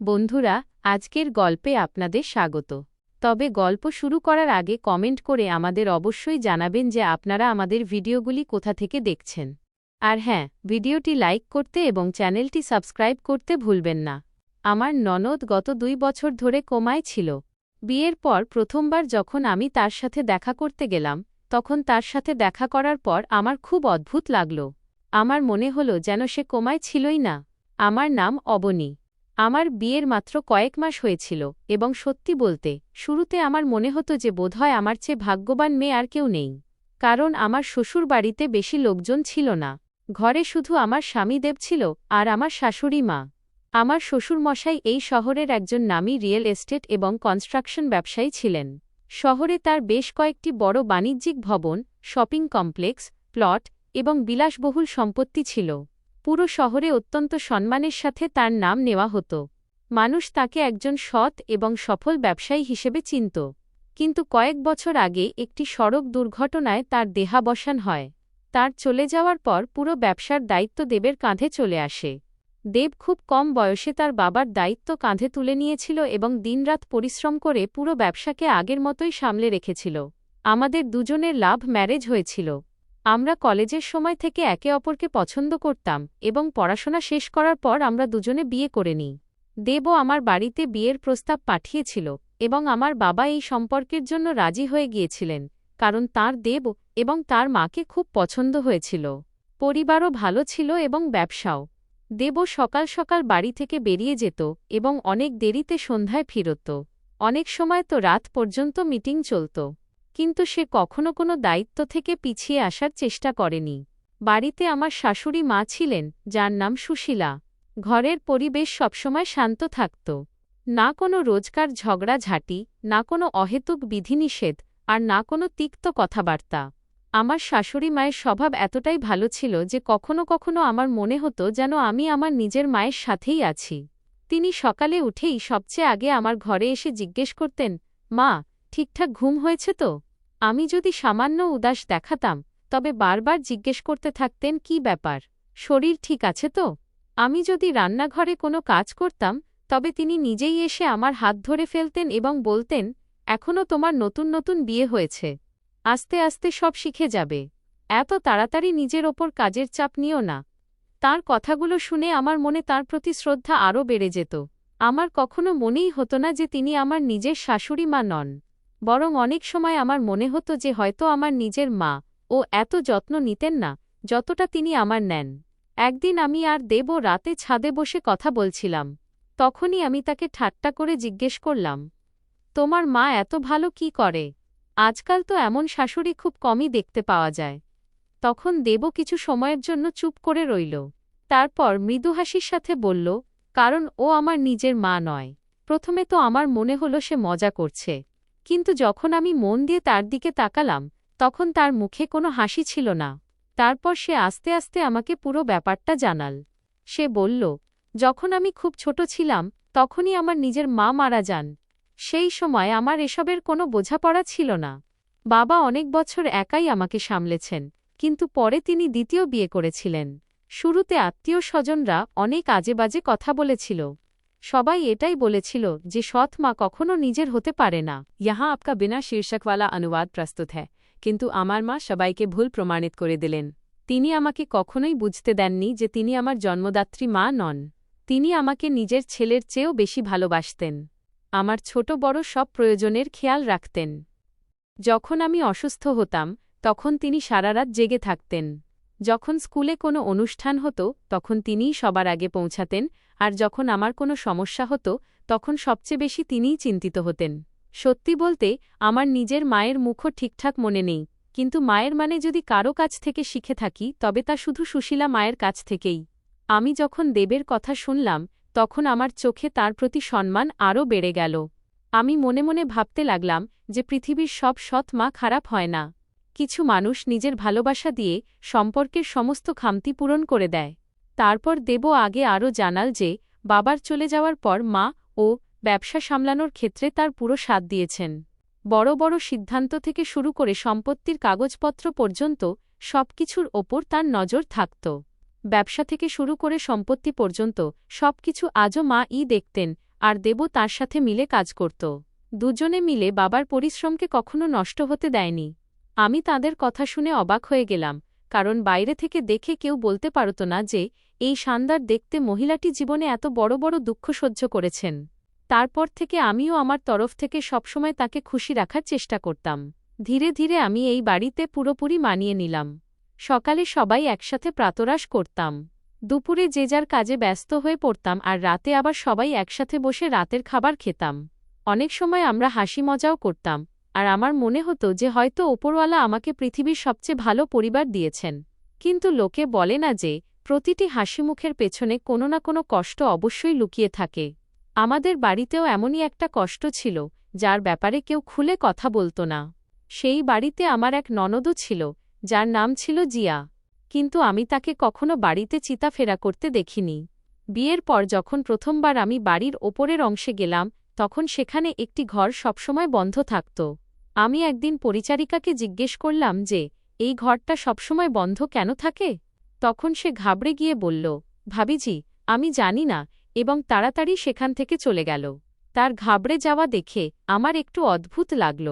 বন্ধুরা, আজকের গল্পে আপনাদের স্বাগত। তবে গল্প শুরু করার আগে কমেন্ট করে আমাদের অবশ্যই জানাবেন যে আপনারা আমাদের ভিডিওগুলি কোথা থেকে দেখছেন। আর হ্যাঁ, ভিডিওটি লাইক করতে এবং চ্যানেলটি সাবস্ক্রাইব করতে ভুলবেন না। আমার ননদ গত 2 বছর ধরে কোমায় ছিল। বিয়ের পর প্রথমবার যখন আমি তার সাথে দেখা করতে গেলাম, তখন তার সাথে দেখা করার পর আমার খুব অদ্ভুত লাগল। আমার মনে হলো যেন সে কোমায় ছিলই না। আমার নাম অবনী। আমার বিয়ের মাত্র কয়েক মাস হয়েছিল এবং সত্যি বলতে শুরুতে আমার মনে হতো যে বোধহয় আমার চেয়ে ভাগ্যবান মেয়ে আর কেউ নেই। কারণ আমার শ্বশুর বাড়িতে বেশি লোকজন ছিল না। ঘরে শুধু আমার স্বামী দেব ছিল আর আমার শাশুড়ি মা। আমার শ্বশুরমশাই এই শহরের একজন নামী রিয়েল এস্টেট এবং কনস্ট্রাকশন ব্যবসায়ী ছিলেন। শহরে তার বেশ কয়েকটি বড় বাণিজ্যিক ভবন, শপিং কমপ্লেক্স, প্লট এবং বিলাসবহুল সম্পত্তি ছিল। পুরো শহরে অত্যন্ত সম্মানের সাথে তার নাম নেওয়া হতো। মানুষ তাকে একজন সৎ এবং সফল ব্যবসায়ী হিসেবে চিনত। কিন্তু কয়েক বছর আগে একটি সড়ক দুর্ঘটনায় তার দেহাবসান হয়। তার চলে যাওয়ার পর পুরো ব্যবসার দায়িত্ব দেবের কাঁধে চলে আসে। দেব খুব কম বয়সে তার বাবার দায়িত্ব কাঁধে তুলে নিয়েছিল এবং দিনরাত পরিশ্রম করে পুরো ব্যবসাকে আগের মতোই সামলে রেখেছিল। আমাদের দুজনের লাভ ম্যারেজ হয়েছিল। আমরা কলেজের সময় থেকে একে অপরকে পছন্দ করতাম এবং পড়াশোনা শেষ করার পর আমরা দুজনে বিয়ে করে নিই। দেবও আমার বাড়িতে বিয়ের প্রস্তাব পাঠিয়েছিল এবং আমার বাবা এই সম্পর্কের জন্য রাজি হয়ে গিয়েছিলেন, কারণ তাঁর দেব এবং তার মাকে খুব পছন্দ হয়েছিল। পরিবারও ভালো ছিল এবং ব্যবসাও। দেবও সকাল সকাল বাড়ি থেকে বেরিয়ে যেত এবং অনেক দেরিতে সন্ধ্যায় ফিরত। অনেক সময় তো রাত পর্যন্ত মিটিং চলত। কিন্তু সে কখনো কোনো দায়িত্ব থেকে পিছিয়ে আসার চেষ্টা করেনি। বাড়িতে আমার শাশুড়ি মা ছিলেন, যার নাম সুশীলা। ঘরের পরিবেশ সবসময় শান্ত থাকত। না কোনো রোজকার ঝগড়াঝাঁটি, না কোনো অহেতুক বিধিনিষেধ, আর না কোনো তিক্ত কথাবার্তা। আমার শাশুড়ি মায়ের স্বভাব এতটাই ভালো ছিল যে কখনো কখনো আমার মনে হতো যেন আমি আমার নিজের মায়ের সাথেই আছি। তিনি সকালে উঠেই সবচেয়ে আগে আমার ঘরে এসে জিজ্ঞেস করতেন, মা, ঠিকঠাক ঘুম হয়েছে তো? আমি যদি সামান্য উদাস দেখাতাম, তবে বারবার জিজ্ঞেস করতে থাকতেন, কি ব্যাপার, শরীর ঠিক আছে তো? আমি যদি রান্নাঘরে কোনো কাজ করতাম, তবে তিনি নিজেই এসে আমার হাত ধরে ফেলতেন এবং বলতেন, এখনও তোমার নতুন নতুন বিয়ে হয়েছে, আস্তে আস্তে সব শিখে যাবে, এত তাড়াতাড়ি নিজের ওপর কাজের চাপ নিও না। তাঁর কথাগুলো শুনে আমার মনে তাঁর প্রতি শ্রদ্ধা আরও বেড়ে যেত। আমার কখনো মনেই হতো না যে তিনি আমার নিজের শাশুড়ি মা নন। বরং অনেক সময় আমার মনে হতো যে হয়তো আমার নিজের মা ও এত যত্ন নিতেন না, যতটা তিনি আমার নেন। একদিন আমি আর দেব রাতে ছাদে বসে কথা বলছিলাম। তখনই আমি তাকে ঠাট্টা করে জিজ্ঞেস করলাম, তোমার মা এত ভালো কি করে? আজকাল তো এমন শাশুড়ি খুব কমই দেখতে পাওয়া যায়। তখন দেব কিছু সময়ের জন্য চুপ করে রইল। তারপর মৃদু হাসির সাথে বলল, কারণ ও আমার নিজের মা নয়। প্রথমে তো আমার মনে হলো সে মজা করছে, কিন্তু যখন আমি মন দিয়ে তার দিকে তাকালাম, তখন তার মুখে কোনো হাসি ছিল না। তারপর সে আস্তে আস্তে আমাকে পুরো ব্যাপারটা জানাল। সে বলল, যখন আমি খুব ছোট ছিলাম, তখনই আমার নিজের মা মারা যান। সেই সময় আমার এসবের কোনো বোঝাপড়া ছিল না। বাবা অনেক বছর একাই আমাকে সামলেছেন, কিন্তু পরে তিনি দ্বিতীয় বিয়ে করেছিলেন। শুরুতে আত্মীয় স্বজনরা অনেক আজেবাজে কথা বলেছিল। সবাই এটাই বলেছিল যে সৎ মা কখনো নিজের হতে পারে না। यहाँ आपका बिना शीर्षक वाला अनुवाद प्रस्तुत है, কিন্তু আমার মা সবাইকে ভুল প্রমাণিত করে দিলেন। তিনি আমাকে কখনোই বুঝতে দেননি যে তিনি আমার জন্মদাত্রী মা নন। তিনি আমাকে নিজের ছেলের চেয়েও বেশি ভালোবাসতেন। আমার ছোট বড় সব প্রয়োজনের খেয়াল রাখতেন। যখন আমি অসুস্থ হতাম, তখন তিনি সারারাত জেগে থাকতেন। যখন স্কুলে কোনো অনুষ্ঠান হতো, তখন তিনিই সবার আগে পৌঁছাতেন, আর যখন আমার কোনো সমস্যা হতো, তখন সবচেয়ে বেশি তিনিই চিন্তিত হতেন। সত্যি বলতে, আমার নিজের মায়ের মুখও ঠিকঠাক মনে নেই, কিন্তু মায়ের মানে যদি কারো কাছ থেকে শিখে থাকি, তবে তা শুধু সুশীলা মায়ের কাছ থেকেই। আমি যখন দেবের কথা শুনলাম, তখন আমার চোখে তার প্রতি সম্মান আরও বেড়ে গেল। আমি মনে মনে ভাবতে লাগলাম যে পৃথিবীর সব সৎ মা খারাপ হয় না। কিছু মানুষ নিজের ভালোবাসা দিয়ে সম্পর্কের সমস্ত খামতি পূরণ করে দেয়। তারপর দেব আগে আরও জানাল যে বাবার চলে যাওয়ার পর মা ও ব্যবসা সামলানোর ক্ষেত্রে তার পুরো সাথ দিয়েছেন। বড় বড় সিদ্ধান্ত থেকে শুরু করে সম্পত্তির কাগজপত্র পর্যন্ত সবকিছুর ওপর তার নজর থাকত। ব্যবসা থেকে শুরু করে সম্পত্তি পর্যন্ত সবকিছু আজও মা-ই দেখতেন, আর দেব তার সাথে মিলে কাজ করত। দুজনে মিলে বাবার পরিশ্রমকে কখনো নষ্ট হতে দেয়নি। আমি তাদের কথা শুনে অবাক হয়ে গেলাম, কারণ বাইরে থেকে দেখে কেউ বলতে পারত না যে এই শানদার দেখতে মহিলাটি জীবনে এত বড় বড় দুঃখ সহ্য করেছেন। তারপর থেকে আমিও আমার তরফ থেকে সবসময় তাকে খুশি রাখার চেষ্টা করতাম। ধীরে ধীরে আমি এই বাড়িতে পুরোপুরি মানিয়ে নিলাম। সকালে সবাই একসাথে প্রাতরাশ করতাম, দুপুরে যে যার কাজে ব্যস্ত হয়ে পড়তাম, আর রাতে আবার সবাই একসাথে বসে রাতের খাবার খেতাম। অনেক সময় আমরা হাসি মজাও করতাম, আর আমার মনে হতো যে হয়তো ওপরওয়ালা আমাকে পৃথিবীর সবচেয়ে ভালো পরিবার দিয়েছেন। কিন্তু লোকে বলে না যে প্রতিটি হাসিমুখের পেছনে কোনো না কোনো কষ্ট অবশ্যই লুকিয়ে থাকে। আমাদের বাড়িতেও এমনই একটা কষ্ট ছিল, যার ব্যাপারে কেউ খুলে কথা বলত না। সেই বাড়িতে আমার এক ননদও ছিল, যার নাম ছিল জিয়া। কিন্তু আমি তাকে কখনো বাড়িতে চিতাফেরা করতে দেখিনি। বিয়ের পর যখন প্রথমবার আমি বাড়ির ওপরের অংশে গেলাম, তখন সেখানে একটি ঘর সবসময় বন্ধ থাকত। আমি একদিন পরিচারিকাকে জিজ্ঞেস করলাম যে এই ঘরটা সবসময় বন্ধ কেন থাকে। তখন সে ঘাবড়ে গিয়ে বলল, ভাবিজি, আমি জানি না, এবং তাড়াতাড়ি সেখান থেকে চলে গেল। তার ঘাবড়ে যাওয়া দেখে আমার একটু অদ্ভুত লাগল।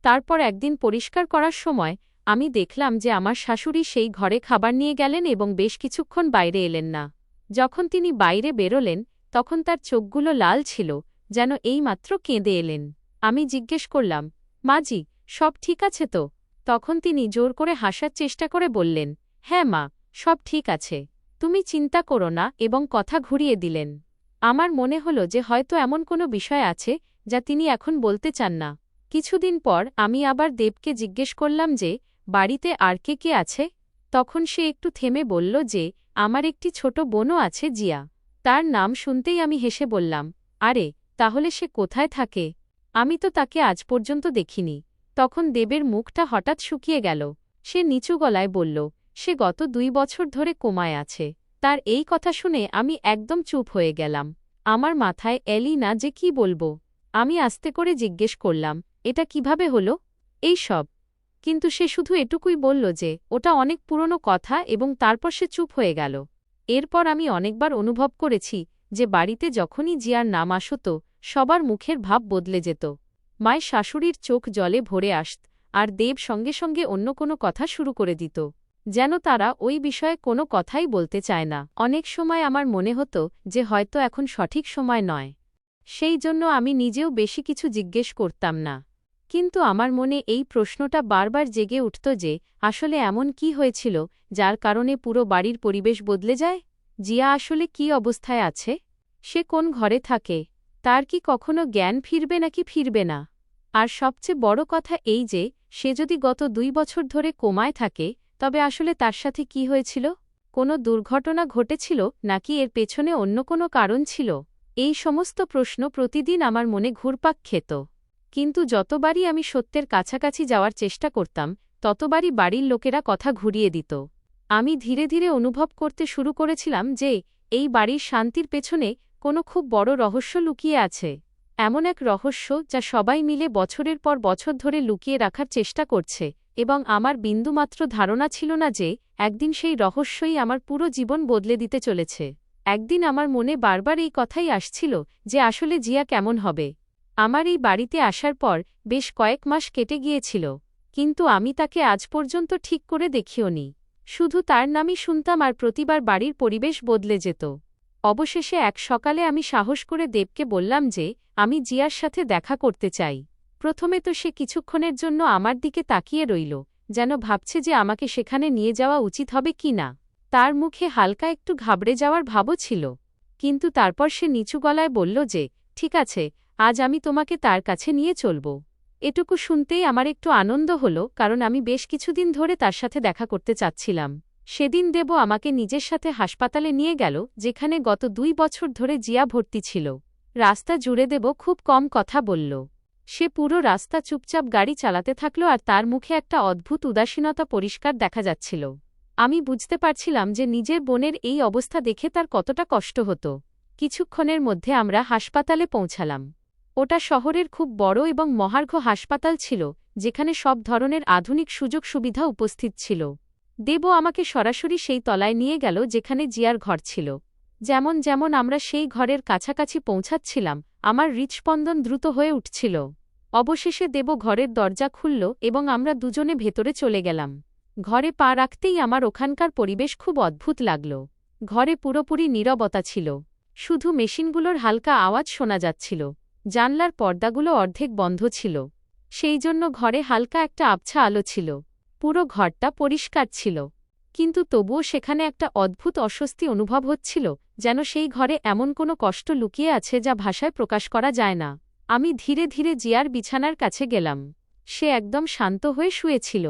তারপর একদিন পরিষ্কার করার সময় আমি দেখলাম যে আমার শাশুড়ি সেই ঘরে খাবার নিয়ে গেলেন এবং বেশ কিছুক্ষণ বাইরে এলেন না। যখন তিনি বাইরে বেরোলেন, তখন তার চোখগুলো লাল ছিল, যেন এইমাত্র কেঁদে এলেন। আমি জিজ্ঞেস করলাম, মাজি, সব ঠিক আছে তো? তখন তিনি জোর করে হাসার চেষ্টা করে বললেন, হ্যাঁ মা, সব ঠিক আছে, তুমি চিন্তা করো না, এবং কথা ঘুরিয়ে দিলেন। আমার মনে হলো যে হয়তো এমন কোনো বিষয় আছে যা তিনি এখন বলতে চান না। কিছুদিন পর আমি আবার দেবকে জিজ্ঞেস করলাম যে বাড়িতে আর কে কে আছে। তখন সে একটু থেমে বলল যে আমার একটি ছোট বোনও আছে, জিয়া। তার নাম শুনতেই আমি হেসে বললাম, আরে, তাহলে সে কোথায় থাকে? আমি তো তাকে আজ পর্যন্ত দেখিনি। তখন দেবের মুখটা হঠাৎ শুকিয়ে গেল। সে নিচু গলায় বলল, সে গত 2 বছর ধরে কোমায় আছে। তার এই কথা শুনে আমি একদম চুপ হয়ে গেলাম। আমার মাথায় এলি না যে কি বলবো। আমি আস্তে করে জিজ্ঞেস করলাম, এটা কিভাবে হলো এই সব? কিন্তু সে শুধু এটুকুই বলল যে ওটা অনেক পুরনো কথা, এবং তারপর সে চুপ হয়ে গেল। এরপর আমি অনেকবার অনুভব করেছি যে বাড়িতে যখনই জিয়ার নাম আসত, সবার মুখের ভাব বদলে যেত। মায়ের শাশুড়ির চোখ জলে ভরে আসত, আর দেব সঙ্গে সঙ্গে অন্য কোনো কথা শুরু করে দিত, যেন তারা ওই বিষয়ে কোনো কথাই বলতে চায় না। অনেক সময় আমার মনে হতো যে হয়তো এখন সঠিক সময় নয়। সেই জন্য আমি নিজেও বেশি কিছু জিজ্ঞেস করতাম না। কিন্তু আমার মনে এই প্রশ্নটা বারবার জেগে উঠত যে আসলে এমন কি হয়েছিল যার কারণে পুরো বাড়ির পরিবেশ বদলে যায়? জিয়া আসলে কি অবস্থায় আছে? সে কোন ঘরে থাকে? তার কি কখনো জ্ঞান ফিরবে নাকি ফিরবে না? আর সবচেয়ে বড় কথা এই যে সে যদি গত 2 বছর ধরে কোমায় থাকে, তবে আসলে তার সাথে কি হয়েছিল? কোনো দুর্ঘটনা ঘটেছিল নাকি এর পেছনে অন্য কোনো কারণ ছিল? এই সমস্ত প্রশ্ন প্রতিদিন আমার মনে ঘুরপাক খেত। কিন্তু যতবারই আমি সত্যের কাছাকাছি যাওয়ার চেষ্টা করতাম, ততবারই বাড়ির লোকেরা কথা ঘুরিয়ে দিত। আমি ধীরে ধীরে অনুভব করতে শুরু করেছিলাম যে এই বাড়ির শান্তির পেছনে কোনো খুব বড় রহস্য লুকিয়ে আছে। এমন এক রহস্য যা সবাই মিলে বছরের পর বছর ধরে লুকিয়ে রাখার চেষ্টা করছে, এবং আমার বিন্দুমাত্র ধারণা ছিল না যে একদিন সেই রহস্যই আমার পুরো জীবন বদলে দিতে চলেছে। একদিন আমার মনে বারবার এই কথাই আসছিল যে আসলে জিয়া কেমন হবে। আমার এই বাড়িতে আসার পর বেশ কয়েক মাস কেটে গিয়েছিল, কিন্তু আমি তাকে আজ পর্যন্ত ঠিক করে দেখিওনি। শুধু তার নামই শুনতাম, আর প্রতিবার বাড়ির পরিবেশ বদলে যেত। অবশেষে এক সকালে আমি সাহস করে দেবকে বললাম যে আমি জিয়ার সাথে দেখা করতে চাই। প্রথমে তো সে কিছুক্ষণের জন্য আমার দিকে তাকিয়ে রইল, যেন ভাবছে যে আমাকে সেখানে নিয়ে যাওয়া উচিত হবে কি না। তার মুখে হালকা একটু ঘাবড়ে যাওয়ার ভাবও ছিল। কিন্তু তারপর সে নিচু গলায় বলল যে ঠিক আছে, আজ আমি তোমাকে তার কাছে নিয়ে চলব। এটুকু শুনতেই আমার একটু আনন্দ হল, কারণ আমি বেশ কিছুদিন ধরে তার সাথে দেখা করতে চাচ্ছিলাম। সেদিন দেব আমাকে নিজের সাথে হাসপাতালে নিয়ে গেল, যেখানে গত 2 বছর ধরে জিয়া ভর্তি ছিল। রাস্তা জুড়ে দেব খুব কম কথা বলল। সে পুরো রাস্তা চুপচাপ গাড়ি চালাতে থাকল, আর তার মুখে একটা অদ্ভুত উদাসীনতা পরিষ্কার দেখা যাচ্ছিল। আমি বুঝতে পারছিলাম যে নিজের বোনের এই অবস্থা দেখে তার কতটা কষ্ট হতো। কিছুক্ষণের মধ্যে আমরা হাসপাতালে পৌঁছালাম। ওটা শহরের খুব বড় এবং মহার্ঘ হাসপাতাল ছিল, যেখানে সব ধরনের আধুনিক সুযোগ সুবিধা উপস্থিত ছিল। দেব আমাকে সরাসরি সেই তলায় নিয়ে গেল যেখানে জিয়ার ঘর ছিল। যেমন যেমন আমরা সেই ঘরের কাছাকাছি পৌঁছাচ্ছিলাম, আমার হৃৎস্পন্দন দ্রুত হয়ে উঠছিল। অবশেষে দেব ঘরের দরজা খুলল এবং আমরা দুজনে ভেতরে চলে গেলাম। ঘরে পা রাখতেই আমার ওখানকার পরিবেশ খুব অদ্ভুত লাগল। ঘরে পুরোপুরি নীরবতা ছিল, শুধু মেশিনগুলোর হালকা আওয়াজ শোনা যাচ্ছিল। জানলার পর্দাগুলো অর্ধেক বন্ধ ছিল, সেই জন্য ঘরে হালকা একটা আবছা আলো ছিল। পুরো ঘরটা পরিষ্কার ছিল, কিন্তু তবুও সেখানে একটা অদ্ভুত অস্বস্তি অনুভব হচ্ছিল, যেন সেই ঘরে এমন কোনো কষ্ট লুকিয়ে আছে যা ভাষায় প্রকাশ করা যায় না। আমি ধীরে ধীরে জিয়ার বিছানার কাছে গেলাম। সে একদম শান্ত হয়ে শুয়েছিল।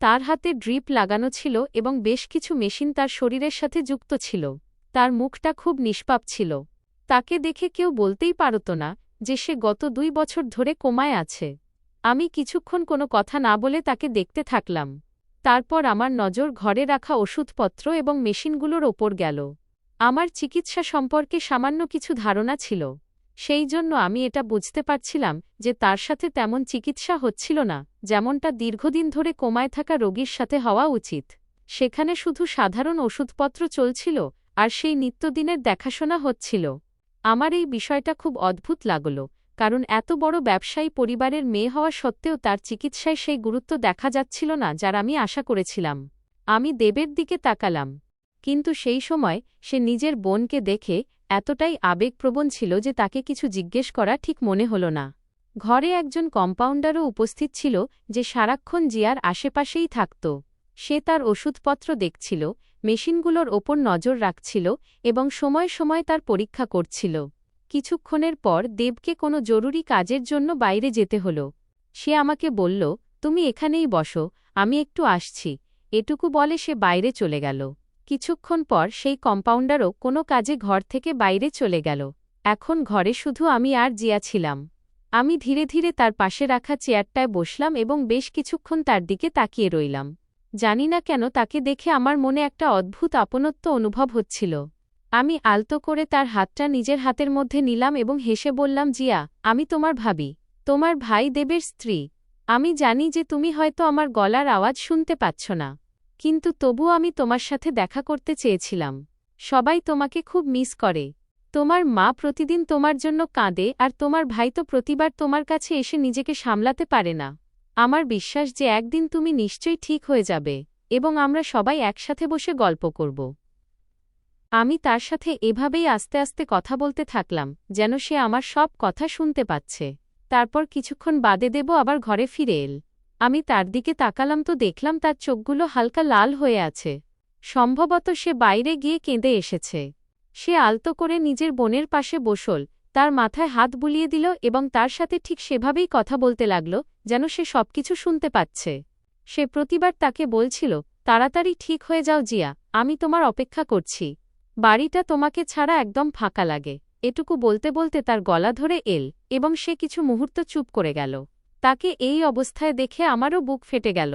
তার হাতে ড্রিপ লাগানো ছিল এবং বেশ কিছু মেশিন তার শরীরের সাথে যুক্ত ছিল। তার মুখটা খুব নিষ্পাপ ছিল। তাকে দেখে কেউ বলতেই পারত না যে সে গত 2 বছর ধরে কোমায় আছে। আমি কিছুক্ষণ কোনো কথা না বলে তাকে দেখতে থাকলাম। তারপর আমার নজর ঘরে রাখা ওষুধপত্র এবং মেশিনগুলোর ওপর গেল। আমার চিকিৎসা সম্পর্কে সামান্য কিছু ধারণা ছিল, সেই জন্য আমি এটা বুঝতে পারছিলাম যে তার সাথে তেমন চিকিৎসা হচ্ছিল না যেমনটা দীর্ঘদিন ধরে কোমায় থাকা রোগীর সাথে হওয়া উচিত। সেখানে শুধু সাধারণ ওষুধপত্র চলছিল আর সেই নিত্যদিনের দেখাশোনা হচ্ছিল। আমার এই বিষয়টা খুব অদ্ভুত লাগল, কারণ এত বড় ব্যবসায়ী পরিবারের মেয়ে হওয়া সত্ত্বেও তার চিকিৎসায় সেই গুরুত্ব দেখা যাচ্ছিল না যার আমি আশা করেছিলাম। আমি দেবের দিকে তাকালাম, কিন্তু সেই সময় সে নিজের বোনকে দেখে এতটাই আবেগপ্রবণ ছিল যে তাকে কিছু জিজ্ঞেস করা ঠিক মনে হল না। ঘরে একজন কম্পাউন্ডারও উপস্থিত ছিল যে সারাক্ষণ জিয়ার আশেপাশেই থাকত। সে তার ওষুধপত্র দেখছিল, মেশিনগুলোর ওপর নজর রাখছিল এবং সময় সময় তার পরীক্ষা করছিল। কিছুক্ষণের পর দেবকে কোনো জরুরি কাজের জন্য বাইরে যেতে হল। সে আমাকে বলল, তুমি এখানেই বসো, আমি একটু আসছি। এটুকু বলে সে বাইরে চলে গেল। কিছুক্ষণ পর সেই কম্পাউন্ডারও কোনো কাজে ঘর থেকে বাইরে চলে গেল। এখন ঘরে শুধু আমি আর জিয়া ছিলাম। আমি ধীরে ধীরে তার পাশে রাখা চেয়ারটায় বসলাম এবং বেশ কিছুক্ষণ তার দিকে তাকিয়ে রইলাম। জানি না কেন তাকে দেখে আমার মনে একটা অদ্ভুত আপনত্ব অনুভব হচ্ছিল। আমি আলতো করে তার হাতটা নিজের হাতের মধ্যে নিলাম এবং হেসে বললাম, জিয়া, আমি তোমার ভাবি, তোমার ভাই দেবের স্ত্রী। আমি জানি যে তুমি হয়তো আমার গলার আওয়াজ শুনতে পাচ্ছ না, কিন্তু তবুও আমি তোমার সাথে দেখা করতে চেয়েছিলাম। সবাই তোমাকে খুব মিস করে। তোমার মা প্রতিদিন তোমার জন্য কাঁদে আর তোমার ভাই তো প্রতিবার তোমার কাছে এসে নিজেকে সামলাতে পারে না। আমার বিশ্বাস যে একদিন তুমি নিশ্চয়ই ঠিক হয়ে যাবে এবং আমরা সবাই একসাথে বসে গল্প করব। আমি তার সাথে এভাবেই আস্তে আস্তে কথা বলতে থাকলাম, যেন সে আমার সব কথা শুনতে পাচ্ছে। তারপর কিছুক্ষণ বাদে দেব আবার ঘরে ফিরে এল। আমি তার দিকে তাকালাম তো দেখলাম তার চোখগুলো হালকা লাল হয়ে আছে। সম্ভবত সে বাইরে গিয়ে কেঁদে এসেছে। সে আলতো করে নিজের বোনের পাশে বসল, তার মাথায় হাত বুলিয়ে দিল এবং তার সাথে ঠিক সেভাবেই কথা বলতে লাগল, যেন সে সবকিছু শুনতে পাচ্ছে। সে প্রতিবার তাকে বলছিল, তাড়াতাড়ি ঠিক হয়ে যাও জিয়া, আমি তোমার অপেক্ষা করছি। বাড়িটা তোমাকে ছাড়া একদম ফাঁকা লাগে। এটুকু বলতে বলতে তার গলা ধরে এল এবং সে কিছু মুহূর্ত চুপ করে গেল। তাকে এই অবস্থায় দেখে আমারও বুক ফেটে গেল।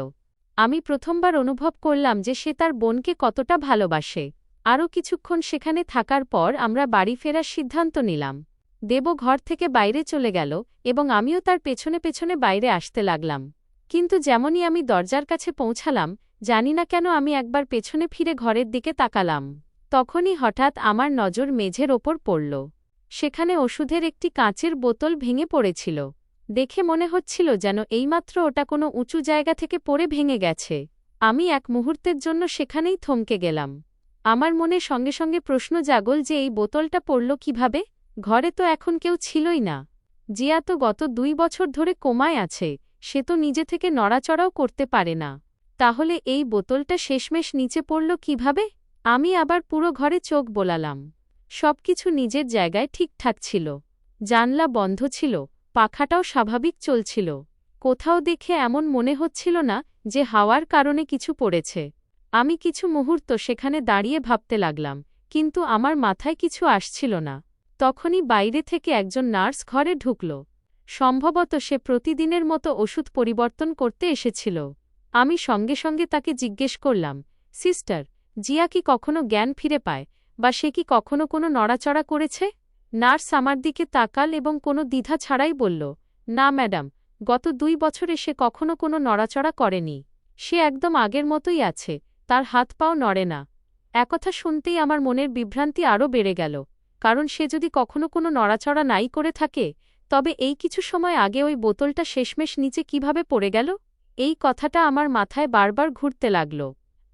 আমি প্রথমবার অনুভব করলাম যে সে তার বোনকে কতটা ভালোবাসে। আরও কিছুক্ষণ সেখানে থাকার পর আমরা বাড়ি ফেরার সিদ্ধান্ত নিলাম। দেব ঘর থেকে বাইরে চলে গেল এবং আমিও তার পেছনে পেছনে বাইরে আসতে লাগলাম। কিন্তু যেমনই আমি দরজার কাছে পৌঁছালাম, জানি না কেন আমি একবার পেছনে ফিরে ঘরের দিকে তাকালাম। তখনই হঠাৎ আমার নজর মেঝের ওপর পড়ল। সেখানে ওষুধের একটি কাঁচের বোতল ভেঙে পড়েছিল। দেখে মনে হচ্ছিল যেন এইমাত্র ওটা কোনো উঁচু জায়গা থেকে পড়ে ভেঙে গেছে। আমি এক মুহূর্তের জন্য সেখানেই থমকে গেলাম। আমার মনে সঙ্গে সঙ্গে প্রশ্ন জাগল যে এই বোতলটা পড়ল কিভাবে? ঘরে তো এখন কেউ ছিলই না। জিয়া তো গত 2 বছর ধরে কোমায় আছে, সে তো নিজে থেকে নড়াচড়াও করতে পারে না। তাহলে এই বোতলটা শেষমেশ নিচে পড়ল কিভাবে? আমি আবার পুরো ঘরে চোখ বোলালাম। সবকিছু নিজের জায়গায় ঠিকঠাক ছিল। জানলা বন্ধ ছিল, পাখাটাও স্বাভাবিক চলছিল। কোথাও দেখে এমন মনে হচ্ছিল না যে হাওয়ার কারণে কিছু পড়েছে। আমি কিছু মুহূর্ত সেখানে দাঁড়িয়ে ভাবতে লাগলাম, কিন্তু আমার মাথায় কিছু আসছিল না। তখনই বাইরে থেকে একজন নার্স ঘরে ঢুকল। সম্ভবত সে প্রতিদিনের মতো ওষুধ পরিবর্তন করতে এসেছিল। আমি সঙ্গে সঙ্গে তাকে জিজ্ঞেস করলাম, সিস্টার, জিয়া কি কখনো জ্ঞান ফিরে পায় বা সে কি কখনো কোনো নড়াচড়া করেছে? নার্স আমার দিকে তাকাল এবং কোনো দ্বিধা ছাড়াই বলল, না ম্যাডাম, গত 2 বছরে সে কখনো কোনো নড়াচড়া করেনি। সে একদম আগের মতোই আছে, তার হাত পাও নড়ে না। একথা শুনতেই আমার মনের বিভ্রান্তি আরও বেড়ে গেল, কারণ সে যদি কখনো কোনো নড়াচড়া নাই করে থাকে, তবে এই কিছু সময় আগে ওই বোতলটা শেষমেশ নিচে কিভাবে পড়ে গেল? এই কথাটা আমার মাথায় বারবার ঘুরতে লাগল।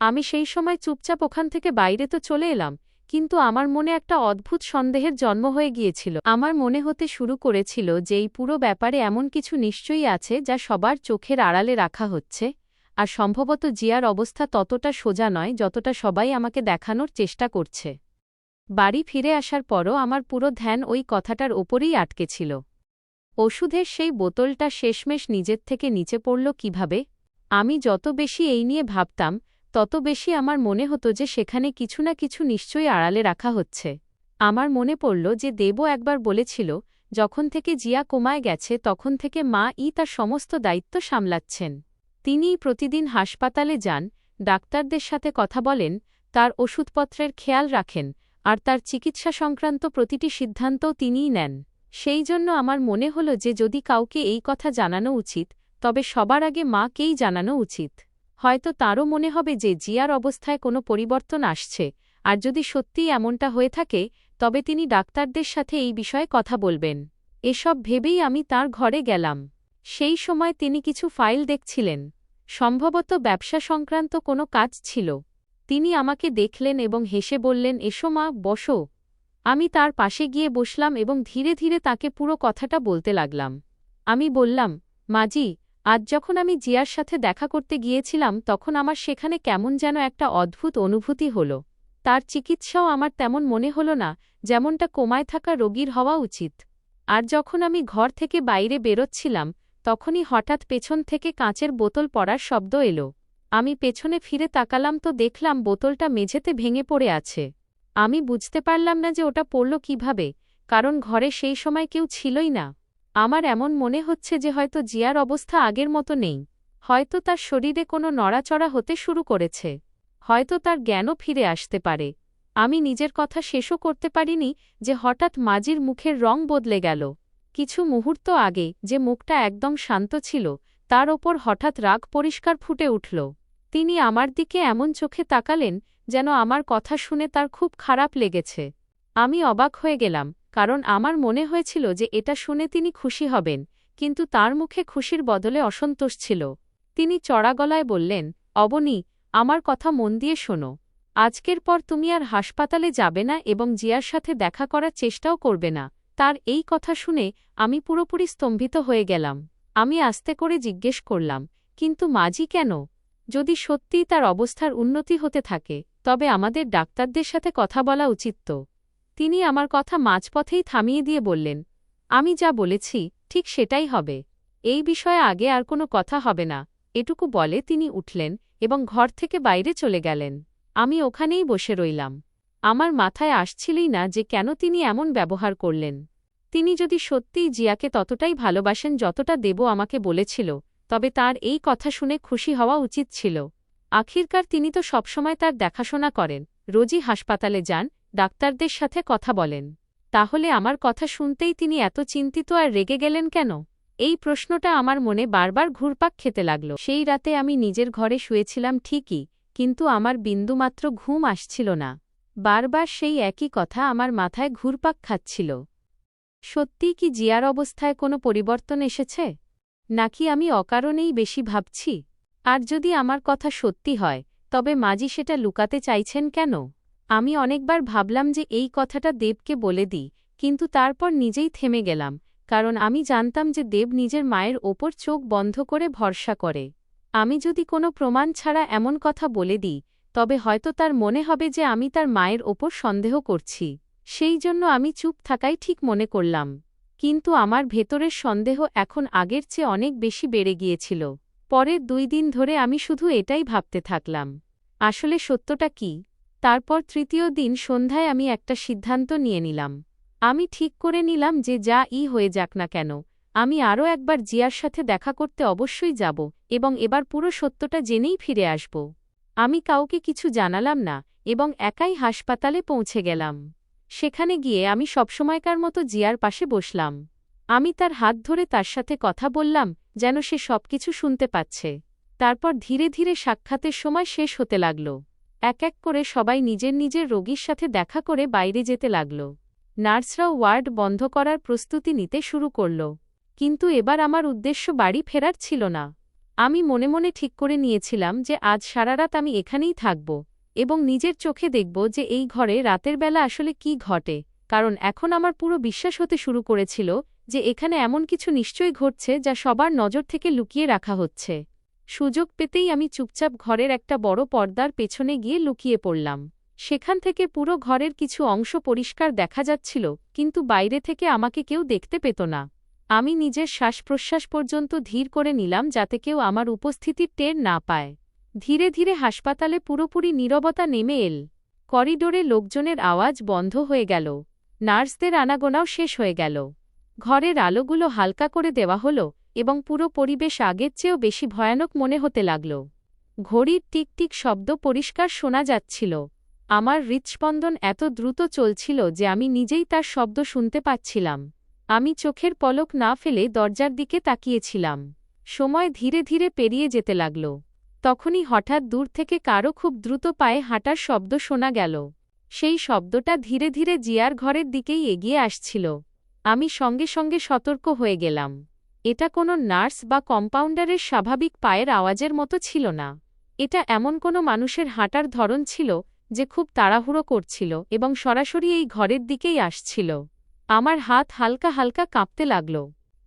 আমি সেই সময় চুপচাপ ওখান থেকে বাইরে তো চলে এলাম, কিন্তু আমার মনে একটা অদ্ভুত সন্দেহের জন্ম হয়ে গিয়েছিল। আমার মনে হতে শুরু করেছিল যে এই পুরো ব্যাপারে এমন কিছু নিশ্চয়ই আছে যা সবার চোখের আড়ালে রাখা হচ্ছে, আর সম্ভবত জিয়ার অবস্থা ততটা সোজা নয় যতটা সবাই আমাকে দেখানোর চেষ্টা করছে। বাড়ি ফিরে আসার পরও আমার পুরো ধ্যান ওই কথাটার ওপরেই আটকে ছিল। ওষুধের সেই বোতলটা শেষমেশ নিজের থেকে নিচে পড়ল কিভাবে? আমি যত বেশি এই নিয়ে ভাবতাম, তত বেশি আমার মনে হতো যে সেখানে কিছু না কিছু নিশ্চয়ই আড়ালে রাখা হচ্ছে। আমার মনে পড়ল যে দেবও একবার বলেছিল, যখন থেকে জিয়া কোমায় গেছে তখন থেকে মা-ই তার সমস্ত দায়িত্ব সামলাচ্ছেন। তিনিই প্রতিদিন হাসপাতালে যান, ডাক্তারদের সাথে কথা বলেন, তার ওষুধপত্রের খেয়াল রাখেন, আর তার চিকিৎসা সংক্রান্ত প্রতিটি সিদ্ধান্তও তিনিই নেন। সেই জন্য আমার মনে হল যে যদি কাউকে এই কথা জানানো উচিত, তবে সবার আগে মাকেই জানানো উচিত। হয়তো তারও মনে হবে যে জিয়ার অবস্থায় কোনো পরিবর্তন আসছে, আর যদি সত্যিই এমনটা হয়ে থাকে, তবে তিনি ডাক্তারদের সাথে এই বিষয়ে কথা বলবেন। এসব ভেবেই আমি তার ঘরে গেলাম। সেই সময় তিনি কিছু ফাইল দেখছিলেন। সম্ভবত ব্যবসা সংক্রান্ত কোনো কাজ ছিল। তিনি আমাকে দেখলেন এবং হেসে বললেন, এসো মা, বসো। আমি তার পাশে গিয়ে বসলাম এবং ধীরে ধীরে তাকে পুরো কথাটা বলতে লাগলাম। আমি বললাম, মাজি, আজ যখন আমি জিয়ার সাথে দেখা করতে গিয়েছিলাম তখন আমার সেখানে কেমন যেন একটা অদ্ভুত অনুভূতি হল। তার চিকিৎসাও আমার তেমন মনে হল না, যেমনটা কোমায় থাকা রোগীর হওয়া উচিত। আর যখন আমি ঘর থেকে বাইরে বেরোচ্ছিলাম, তখনই হঠাৎ পেছন থেকে কাঁচের বোতল পড়ার শব্দ এলো। আমি পেছনে ফিরে তাকালাম তো দেখলাম বোতলটা মেঝেতে ভেঙে পড়ে আছে। আমি বুঝতে পারলাম না যে ওটা পড়ল কিভাবে, কারণ ঘরে সেই সময় কেউ ছিলই না। আমার এমন মনে হচ্ছে যে হয়তো জিয়ার অবস্থা আগের মতো নেই। হয়তো তার শরীরে কোনো নড়াচড়া হতে শুরু করেছে। হয়তো তার জ্ঞানও ফিরে আসতে পারে। আমি নিজের কথা শেষও করতে পারিনি যে হঠাৎ মাজির মুখের রং বদলে গেল। কিছু মুহূর্ত আগে যে মুখটা একদম শান্ত ছিল, তার ওপর হঠাৎ রাগ পরিষ্কার ফুটে উঠল। তিনি আমার দিকে এমন চোখে তাকালেন যেন আমার কথা শুনে তার খুব খারাপ লেগেছে। আমি অবাক হয়ে গেলাম, কারণ আমার মনে হয়েছিল যে এটা শুনে তিনি খুশি হবেন, কিন্তু তার মুখে খুশির বদলে অসন্তোষ ছিল। তিনি চড়া গলায় বললেন, অবনী, আমার কথা মন দিয়ে শোনো। আজকের পর তুমি আর হাসপাতালে যাবে না এবং জিয়ার সাথে দেখা করার চেষ্টাও করবে না। তার এই কথা শুনে আমি পুরোপুরি স্তম্ভিত হয়ে গেলাম। আমি আস্তে করে জিজ্ঞেস করলাম, কিন্তু মাজি কেন? যদি সত্যিই তার অবস্থার উন্নতি হতে থাকে, তবে আমাদের ডাক্তারদের সাথে কথা বলা উচিত তো। তিনি আমার কথা মাঝপথেই থামিয়ে দিয়ে বললেন, আমি যা বলেছি ঠিক সেটাই হবে। এই বিষয়ে আগে আর কোনো কথা হবে না। এটুকু বলে তিনি উঠলেন এবং ঘর থেকে বাইরে চলে গেলেন। আমি ওখানেই বসে রইলাম। আমার মাথায় আসছিলই না যে কেন তিনি এমন ব্যবহার করলেন। তিনি যদি সত্যিই জিয়াকে ততটাই ভালোবাসেন যতটা দেব আমাকে বলেছিল, তবে তার এই কথা শুনে খুশি হওয়া উচিত ছিল। আখিরকার তিনি তো সবসময় তার দেখাশোনা করেন, রোজই হাসপাতালে যান, ডাক্তারদের সাথে কথা বলেন। তাহলে আমার কথা শুনতেই তিনি এত চিন্তিত আর রেগে গেলেন কেন? এই প্রশ্নটা আমার মনে বারবার ঘুরপাক খেতে লাগল। সেই রাতে আমি নিজের ঘরে শুয়েছিলাম ঠিকই, কিন্তু আমার বিন্দুমাত্র ঘুম আসছিল না। বারবার সেই একই কথা আমার মাথায় ঘুরপাক খাচ্ছিল। সত্যিই কি জিয়ার অবস্থায় কোনো পরিবর্তন এসেছে? নাকি আমি অকারণেই বেশি ভাবছি? আর যদি আমার কথা সত্যি হয়, তবে মাজি সেটা লুকাতে চাইছেন কেন? আমি অনেকবার ভাবলাম যে এই কথাটা দেবকে বলে দিই, কিন্তু তারপর নিজেই থেমে গেলাম, কারণ আমি জানতাম যে দেব নিজের মায়ের ওপর চোখ বন্ধ করে ভরসা করে। আমি যদি কোনো প্রমাণ ছাড়া এমন কথা বলে দিই, তবে হয়তো তার মনে হবে যে আমি তার মায়ের ওপর সন্দেহ করছি। সেই জন্য আমি চুপ থাকাই ঠিক মনে করলাম। কিন্তু আমার ভেতরের সন্দেহ এখন আগের চেয়ে অনেক বেশি বেড়ে গিয়েছিল। পরের 2 দিন ধরে আমি শুধু এটাই ভাবতে থাকলাম, আসলে সত্যটা কি? তারপর তৃতীয় দিন সন্ধ্যায় আমি একটা সিদ্ধান্ত নিয়ে নিলাম। আমি ঠিক করে নিলাম যে যা-ই হয়ে যাক না কেন, আমি আরও একবার জিয়ার সাথে দেখা করতে অবশ্যই যাব এবং এবার পুরো সত্যটা জেনেই ফিরে আসব। আমি কাউকে কিছু জানালাম না এবং একাই হাসপাতালে পৌঁছে গেলাম। সেখানে গিয়ে আমি সবসময়কার মতো জিয়ার পাশে বসলাম। আমি তার হাত ধরে তার সাথে কথা বললাম, যেন সে সবকিছু শুনতে পাচ্ছে। তারপর ধীরে ধীরে সাক্ষাতের সময় শেষ হতে লাগল। এক এক করে সবাই নিজের নিজের রোগীর সাথে দেখা করে বাইরে যেতে লাগল। নার্সরাও ওয়ার্ড বন্ধ করার প্রস্তুতি নিতে শুরু করল। কিন্তু এবার আমার উদ্দেশ্য বাড়ি ফেরার ছিল না। আমি মনে মনে ঠিক করে নিয়েছিলাম যে আজ সারারাত আমি এখানেই থাকব এবং নিজের চোখে দেখব যে এই ঘরে রাতের বেলা আসলে কি ঘটে, কারণ এখন আমার পুরো বিশ্বাস হতে শুরু করেছিল যে এখানে এমন কিছু নিশ্চয়ই ঘটছে যা সবার নজর থেকে লুকিয়ে রাখা হচ্ছে। সুযোগ পেতেই আমি চুপচাপ ঘরের একটা বড় পর্দার পেছনে গিয়ে লুকিয়ে পড়লাম। সেখান থেকে পুরো ঘরের কিছু অংশ পরিষ্কার দেখা যাচ্ছিল, কিন্তু বাইরে থেকে আমাকে কেউ দেখতে পেত না। আমি নিজের শ্বাস-প্রশ্বাস পর্যন্ত ধীর করে নিলাম যাতে কেউ আমার উপস্থিতির টের না পায়। ধীরে ধীরে হাসপাতালে পুরোপুরি নীরবতা নেমে এল। করিডোরে লোকজনের আওয়াজ বন্ধ হয়ে গেল। নার্সদের আনাগোনাও শেষ হয়ে গেল। ঘরের আলোগুলো হালকা করে দেওয়া হলো এবং পুরো পরিবেশ আগের চেয়েও বেশি ভয়ানক মনে হতে লাগল। ঘড়ির টিকটিক শব্দ পরিষ্কার শোনা যাচ্ছিল। আমার হৃৎস্পন্দন এত দ্রুত চলছিল যে আমি নিজেই তার শব্দ শুনতে পাচ্ছিলাম। আমি চোখের পলক না ফেলে দরজার দিকে তাকিয়েছিলাম। সময় ধীরে ধীরে পেরিয়ে যেতে লাগল। তখনই হঠাৎ দূর থেকে কারও খুব দ্রুত পায়ে হাঁটার শব্দ শোনা গেল। সেই শব্দটা ধীরে ধীরে জিয়ার ঘরের দিকেই এগিয়ে আসছিল। আমি সঙ্গে সঙ্গে সতর্ক হয়ে গেলাম। এটা কোনো নার্স বা কম্পাউন্ডারের স্বাভাবিক পায়ের আওয়াজের মতো ছিল না। এটা এমন কোনো মানুষের হাঁটার ধরন ছিল যে খুব তাড়াহুড়ো করছিল এবং সরাসরি এই ঘরের দিকেই আসছিল। আমার হাত হালকা হালকা কাঁপতে লাগল,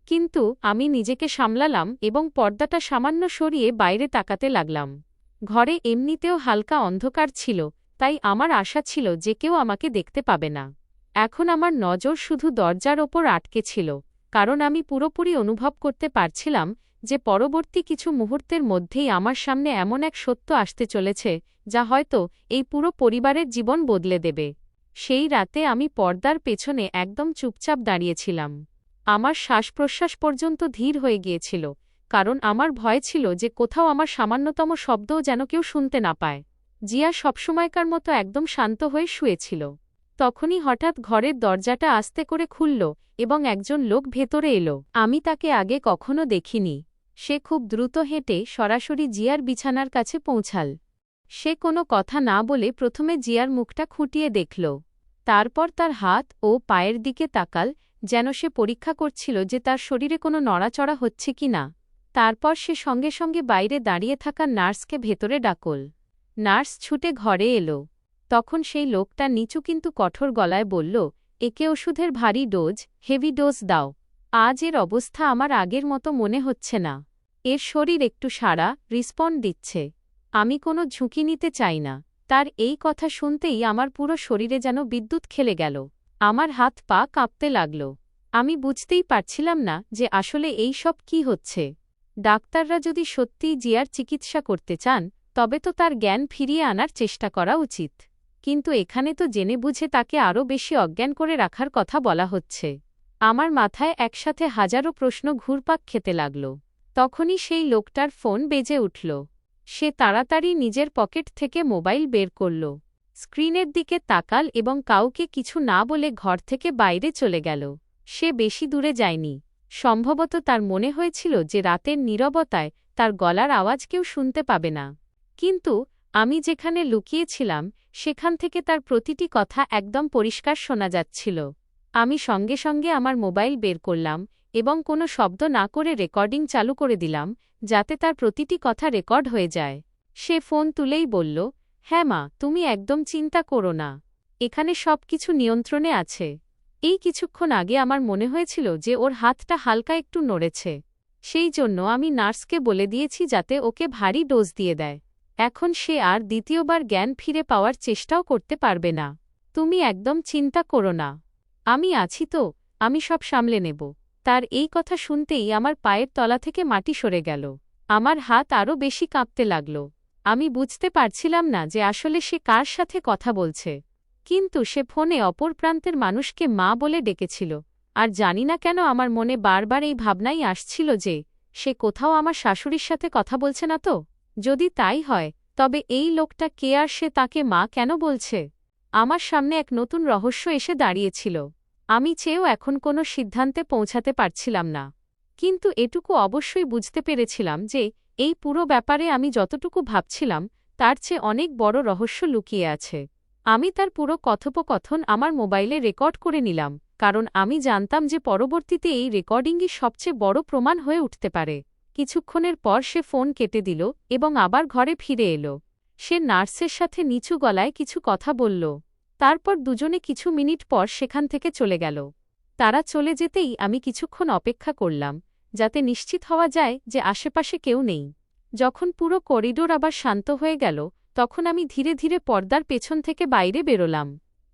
কিন্তু আমি নিজেকে সামলালাম এবং পর্দাটা সামান্য সরিয়ে বাইরে তাকাতে লাগলাম। ঘরে এমনিতেও হালকা অন্ধকার ছিল, তাই আমার আশা ছিল যে কেউ আমাকে দেখতে পাবে না। এখন আমার নজর শুধু দরজার ওপর আটকে ছিল, কারণ আমি পুরোপুরি অনুভব করতে পারছিলাম যে পরবর্তী কিছু মুহূর্তের মধ্যেই আমার সামনে এমন এক সত্য আসতে চলেছে যা হয়তো এই পুরো পরিবারের জীবন বদলে দেবে। সেই রাতে আমি পর্দার পেছনে একদম চুপচাপ দাঁড়িয়েছিলাম। আমার শ্বাস-প্রশ্বাস পর্যন্ত ধীর হয়ে গিয়েছিল, কারণ আমার ভয় ছিল যে কোথাও আমার সামান্যতম শব্দও যেন কেউ শুনতে না পায়। জিয়া সবসময়কার মতো একদম শান্ত হয়ে শুয়েছিল। তখনই হঠাৎ ঘরের দরজাটা আস্তে করে খুলল এবং একজন লোক ভেতরে এলো। আমি তাকে আগে কখনো দেখিনি। সে খুব দ্রুত হেঁটে সরাসরি জিয়ার বিছানার কাছে পৌঁছাল। সে কোনো কথা না বলে প্রথমে জিয়ার মুখটা খুঁটিয়ে দেখল। তারপর তার হাত ও পায়ের দিকে তাকাল, যেন সে পরীক্ষা করছিল যে তার শরীরে কোনো নড়াচড়া হচ্ছে কি না। তারপর সে সঙ্গে সঙ্গে বাইরে দাঁড়িয়ে থাকা নার্সকে ভেতরে ডাকল। নার্স ছুটে ঘরে এলো। তখন সেই লোকটা নিচু কিন্তু কঠোর গলায় বলল, একে ওষুধের ভারী ডোজ, হেভি ডোজ দাও। আজ এর অবস্থা আমার আগের মতো মনে হচ্ছে না। এর শরীর একটু সাড়া রিসপন্ড দিচ্ছে। আমি কোনো ঝুঁকি নিতে চাই না। তার এই কথা শুনতেই আমার পুরো শরীরে যেন বিদ্যুৎ খেলে গেল। আমার হাত পা কাঁপতে লাগল। আমি বুঝতেই পারছিলাম না যে আসলে এই সব কি হচ্ছে। ডাক্তাররা যদি সত্যিই জিয়ার চিকিৎসা করতে চান, তবে তো তার জ্ঞান ফিরিয়ে আনার চেষ্টা করা উচিত। কিন্তু এখানে তো জেনে বুঝে তাকে আরও বেশি অজ্ঞান করে রাখার কথা বলা হচ্ছে। আমার মাথায় একসাথে হাজারো প্রশ্ন ঘুরপাক খেতে লাগল। তখনই সেই লোকটার ফোন বেজে উঠল। সে তাড়াতাড়ি নিজের পকেট থেকে মোবাইল বের করল, স্ক্রিনের দিকে তাকাল এবং কাউকে কিছু না বলে ঘর থেকে বাইরে চলে গেল। সে বেশি দূরে যায়নি। সম্ভবত তার মনে হয়েছিল যে রাতের নীরবতায় তার গলার আওয়াজ কেউ শুনতে পাবে না। কিন্তু আমি যেখানে লুকিয়েছিলাম সেখান থেকে তার প্রতিটি কথা একদম পরিষ্কার শোনা যাচ্ছিল। আমি সঙ্গে সঙ্গে আমার মোবাইল বের করলাম এবং কোনো শব্দ না করে রেকর্ডিং চালু করে দিলাম, যাতে তার প্রতিটি কথা রেকর্ড হয়ে যায়। সে ফোন তুলেই বলল, হ্যাঁ মা, তুমি একদম চিন্তা করো না। এখানে সব কিছু নিয়ন্ত্রণে আছে। এই কিছুক্ষণ আগে আমার মনে হয়েছিল যে ওর হাতটা হালকা একটু নড়েছে। সেই জন্য আমি নার্সকে বলে দিয়েছি যাতে ওকে ভারী ডোজ দিয়ে দেয়। এখন সে আর দ্বিতীয়বার জ্ঞান ফিরে পাওয়ার চেষ্টাও করতে পারবে না। তুমি একদম চিন্তা করো না। আমি আছি তো, আমি সব সামলে নেব। তার এই কথা শুনতেই আমার পায়ের তলা থেকে মাটি সরে গেল। আমার হাত আরও বেশি কাঁপতে লাগল। আমি বুঝতে পারছিলাম না যে আসলে সে কার সাথে কথা বলছে। কিন্তু সে ফোনে অপর প্রান্তের মানুষকে মা বলে ডেকেছিল। আর জানি না কেন আমার মনে বারবার এই ভাবনাই আসছিল যে সে কোথাও আমার শাশুড়ির সাথে কথা বলছে না তো। যদি তাই হয়, তবে এই লোকটা কে আর সে তাকে মা কেন বলছে? আমার সামনে এক নতুন রহস্য এসে দাঁড়িয়েছিল। আমি চেয়েও এখন কোনো সিদ্ধান্তে পৌঁছাতে পারছিলাম না। কিন্তু এটুকু অবশ্যই বুঝতে পেরেছিলাম যে এই পুরো ব্যাপারে আমি যতটুকু ভাবছিলাম তার চেয়ে অনেক বড় রহস্য লুকিয়ে আছে। আমি তার পুরো কথোপকথন আমার মোবাইলে রেকর্ড করে নিলাম, কারণ আমি জানতাম যে পরবর্তীতে এই রেকর্ডিংই সবচেয়ে বড় প্রমাণ হয়ে উঠতে পারে। কিছুক্ষণের পর সে ফোন কেটে দিল এবং আবার ঘরে ফিরে এলো। সে নার্সের সাথে নিচু গলায় কিছু কথা বলল। তারপর দুজনে কিছু মিনিট পর সেখান থেকে চলে গেল। তারা চলে যেতেই আমি কিছুক্ষণ অপেক্ষা করলাম, যাতে নিশ্চিত হওয়া যায় যে আশেপাশে কেউ নেই। যখন পুরো করিডোর আবার শান্ত হয়ে গেল, তখন আমি ধীরে ধীরে পর্দার পেছন থেকে বাইরে বেরোলাম।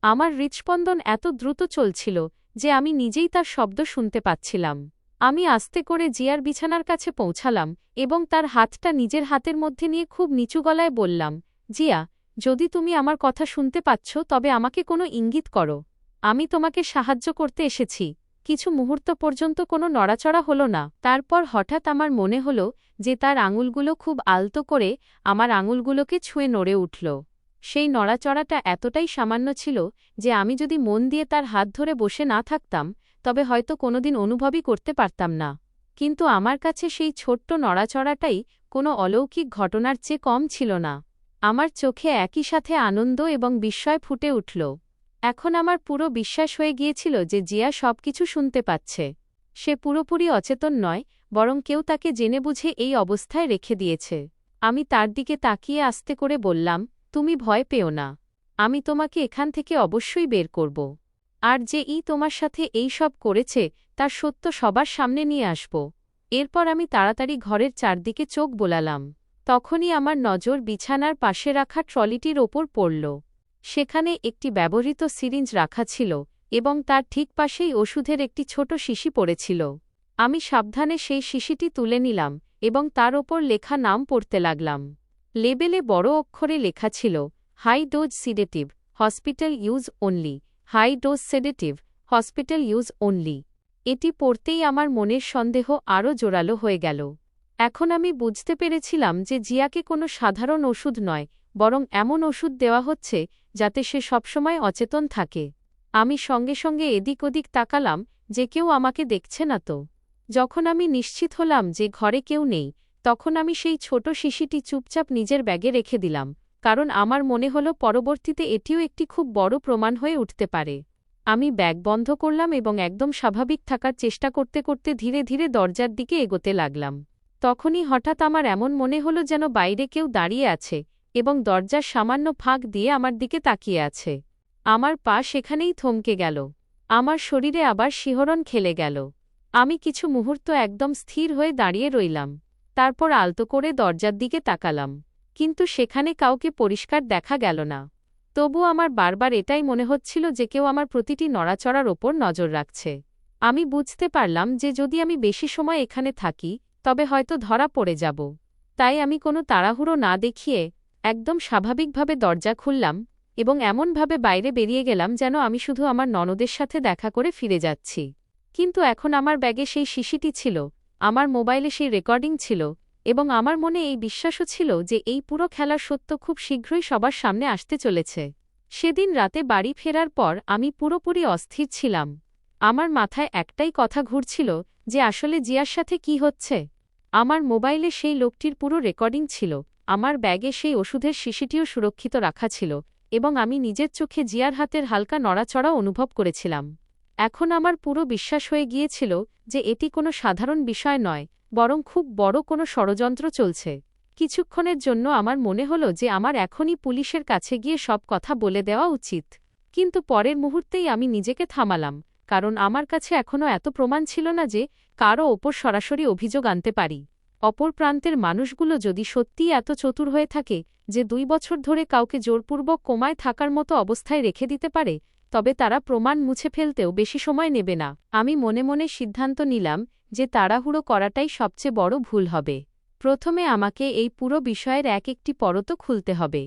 আমার হৃৎস্পন্দন এত দ্রুত চলছিল যে আমি নিজেই তার শব্দ শুনতে পাচ্ছিলাম। আমি আস্তে করে জিয়ার বিছানার কাছে পৌঁছালাম এবং তার হাতটা নিজের হাতের মধ্যে নিয়ে খুব নিচু গলায় বললাম, জিয়া, যদি তুমি আমার কথা শুনতে পাচ্ছ তবে আমাকে কোনো ইঙ্গিত করো। আমি তোমাকে সাহায্য করতে এসেছি। কিছু মুহূর্ত পর্যন্ত কোনো নড়াচড়া হলো না। তারপর হঠাৎ আমার মনে হলো যে তার আঙুলগুলো খুব আলতো করে আমার আঙুলগুলোকে ছুঁয়ে নড়ে উঠল। সেই নড়াচড়াটা এতটাই সামান্য ছিল যে আমি যদি মন দিয়ে তার হাত ধরে বসে না থাকতাম তবে হয়তো কোনোদিন অনুভবই করতে পারতাম না। কিন্তু আমার কাছে সেই ছোট্ট নড়াচড়াটাই কোনো অলৌকিক ঘটনার চেয়ে কম ছিল না। আমার চোখে একই সাথে আনন্দ এবং বিস্ময় ফুটে উঠল। এখন আমার পুরো বিশ্বাস হয়ে গিয়েছিল যে জিয়া সবকিছু শুনতে পাচ্ছে। সে পুরোপুরি অচেতন নয়, বরং কেউ তাকে জেনে বুঝে এই অবস্থায় রেখে দিয়েছে। আমি তার দিকে তাকিয়ে আস্তে করে বললাম, তুমি ভয় পেও না। আমি তোমাকে এখান থেকে অবশ্যই বের করব। আর যে তোমার সাথে এই সব করেছে তার সত্য সবার সামনে নিয়ে আসব। এরপর আমি তাড়াতাড়ি ঘরের চারদিকে চোখ বোলালাম। তখনই আমার নজর বিছানার পাশে রাখা ট্রলিটির ওপর পড়ল। সেখানে একটি ব্যবহৃত সিরিঞ্জ রাখা ছিল এবং তার ঠিক পাশেই ওষুধের একটি ছোট শিশি পড়েছিল। আমি সাবধানে সেই শিশিটি তুলে নিলাম এবং তার ওপর লেখা নাম পড়তে লাগলাম। লেবেলে বড় অক্ষরে লেখা ছিল, high dose sedative, hospital use only, high dose sedative, hospital use only. এটি পড়তেই আমার মনের সন্দেহ আরও জোরালো হয়ে গেল। এখন আমি বুঝতে পেরেছিলাম যে জিয়াকে কোনো সাধারণ ওষুধ নয়, বরং এমন ওষুধ দেওয়া হচ্ছে যাতে সে সবসময় অচেতন থাকে। আমি সঙ্গে সঙ্গে এদিক ওদিক তাকালাম যে কেউ আমাকে দেখছে না তো। যখন আমি নিশ্চিত হলাম যে ঘরে কেউ নেই, তখন আমি সেই ছোট শিশিটি চুপচাপ নিজের ব্যাগে রেখে দিলাম, কারণ আমার মনে হলো পরবর্তীতে এটিও একটি খুব বড় প্রমাণ হয়ে উঠতে পারে। আমি ব্যাগ বন্ধ করলাম এবং একদম স্বাভাবিক থাকার চেষ্টা করতে করতে ধীরে ধীরে দরজার দিকে এগোতে লাগলাম। তখনই হঠাৎ আমার এমন মনে হলো যেন বাইরে কেউ দাঁড়িয়ে আছে এবং দরজার সামান্য ফাঁক দিয়ে আমার দিকে তাকিয়ে আছে। আমার পা সেখানেই থমকে গেল। আমার শরীরে আবার শিহরণ খেলে গেল। আমি কিছু মুহূর্ত একদম স্থির হয়ে দাঁড়িয়ে রইলাম। তারপর আলতো করে দরজার দিকে তাকালাম, কিন্তু সেখানে কাউকে পরিষ্কার দেখা গেল না। তবু আমার বারবার এটাই মনে হচ্ছিল যে কেউ আমার প্রতিটি নড়াচড়ার ওপর নজর রাখছে। আমি বুঝতে পারলাম যে যদি আমি বেশি সময় এখানে থাকি তবে হয়তো ধরা পড়ে যাব। তাই আমি কোনো তাড়াহুড়ো না দেখিয়ে একদম স্বাভাবিকভাবে দরজা খুললাম এবং এমনভাবে বাইরে বেরিয়ে গেলাম যেন আমি শুধু আমার ননদের সাথে দেখা করে ফিরে যাচ্ছি। কিন্তু এখন আমার ব্যাগে সেই শিশিটি ছিল, আমার মোবাইলে সেই রেকর্ডিং ছিল এবং আমার মনে এই বিশ্বাসও ছিল যে এই পুরো খেলার সত্য খুব শীঘ্রই সবার সামনে আসতে চলেছে। সেদিন রাতে বাড়ি ফেরার পর আমি পুরোপুরি অস্থির ছিলাম। আমার মাথায় একটাই কথা ঘুরছিল যে আসলে জিয়ার সাথে কি হচ্ছে। আমার মোবাইলে সেই লোকটির পুরো রেকর্ডিং ছিল, আমার ব্যাগে সেই ওষুধের শিশিটিও সুরক্ষিত রাখা ছিল এবং আমি নিজের চোখে জিয়ার হাতের হালকা নড়াচড়া অনুভব করেছিলাম। এখন আমার পুরো বিশ্বাস হয়ে গিয়েছিল যে এটি কোনো সাধারণ বিষয় নয়, বরং খুব বড় কোনো ষড়যন্ত্র চলছে। কিছুক্ষণের জন্য আমার মনে হলো যে আমার এখনই পুলিশের কাছে গিয়ে সব কথা বলে দেওয়া উচিত। কিন্তু পরের মুহূর্তেই আমি নিজেকে থামালাম, কারণ আমার কাছে এখনও এত প্রমাণ ছিল না যে কারও ওপর সরাসরি অভিযোগ আনতে পারি। অপর প্রান্তের মানুষগুলো যদি সত্যিই এত চতুর হয়ে থাকে যে 2 বছর ধরে কাউকে জোরপূর্বক কোমায় থাকার মতো অবস্থায় রেখে দিতে পারে, তবে তারা প্রমাণ মুছে ফেলতেও বেশি সময় নেবে না। আমি মনে মনে সিদ্ধান্ত নিলাম যে তাড়াহুড়ো করাটাই সবচেয়ে বড় ভুল হবে। প্রথমে আমাকে এই পুরো বিষয়ের এক-একটি পরত খুলতে হবে।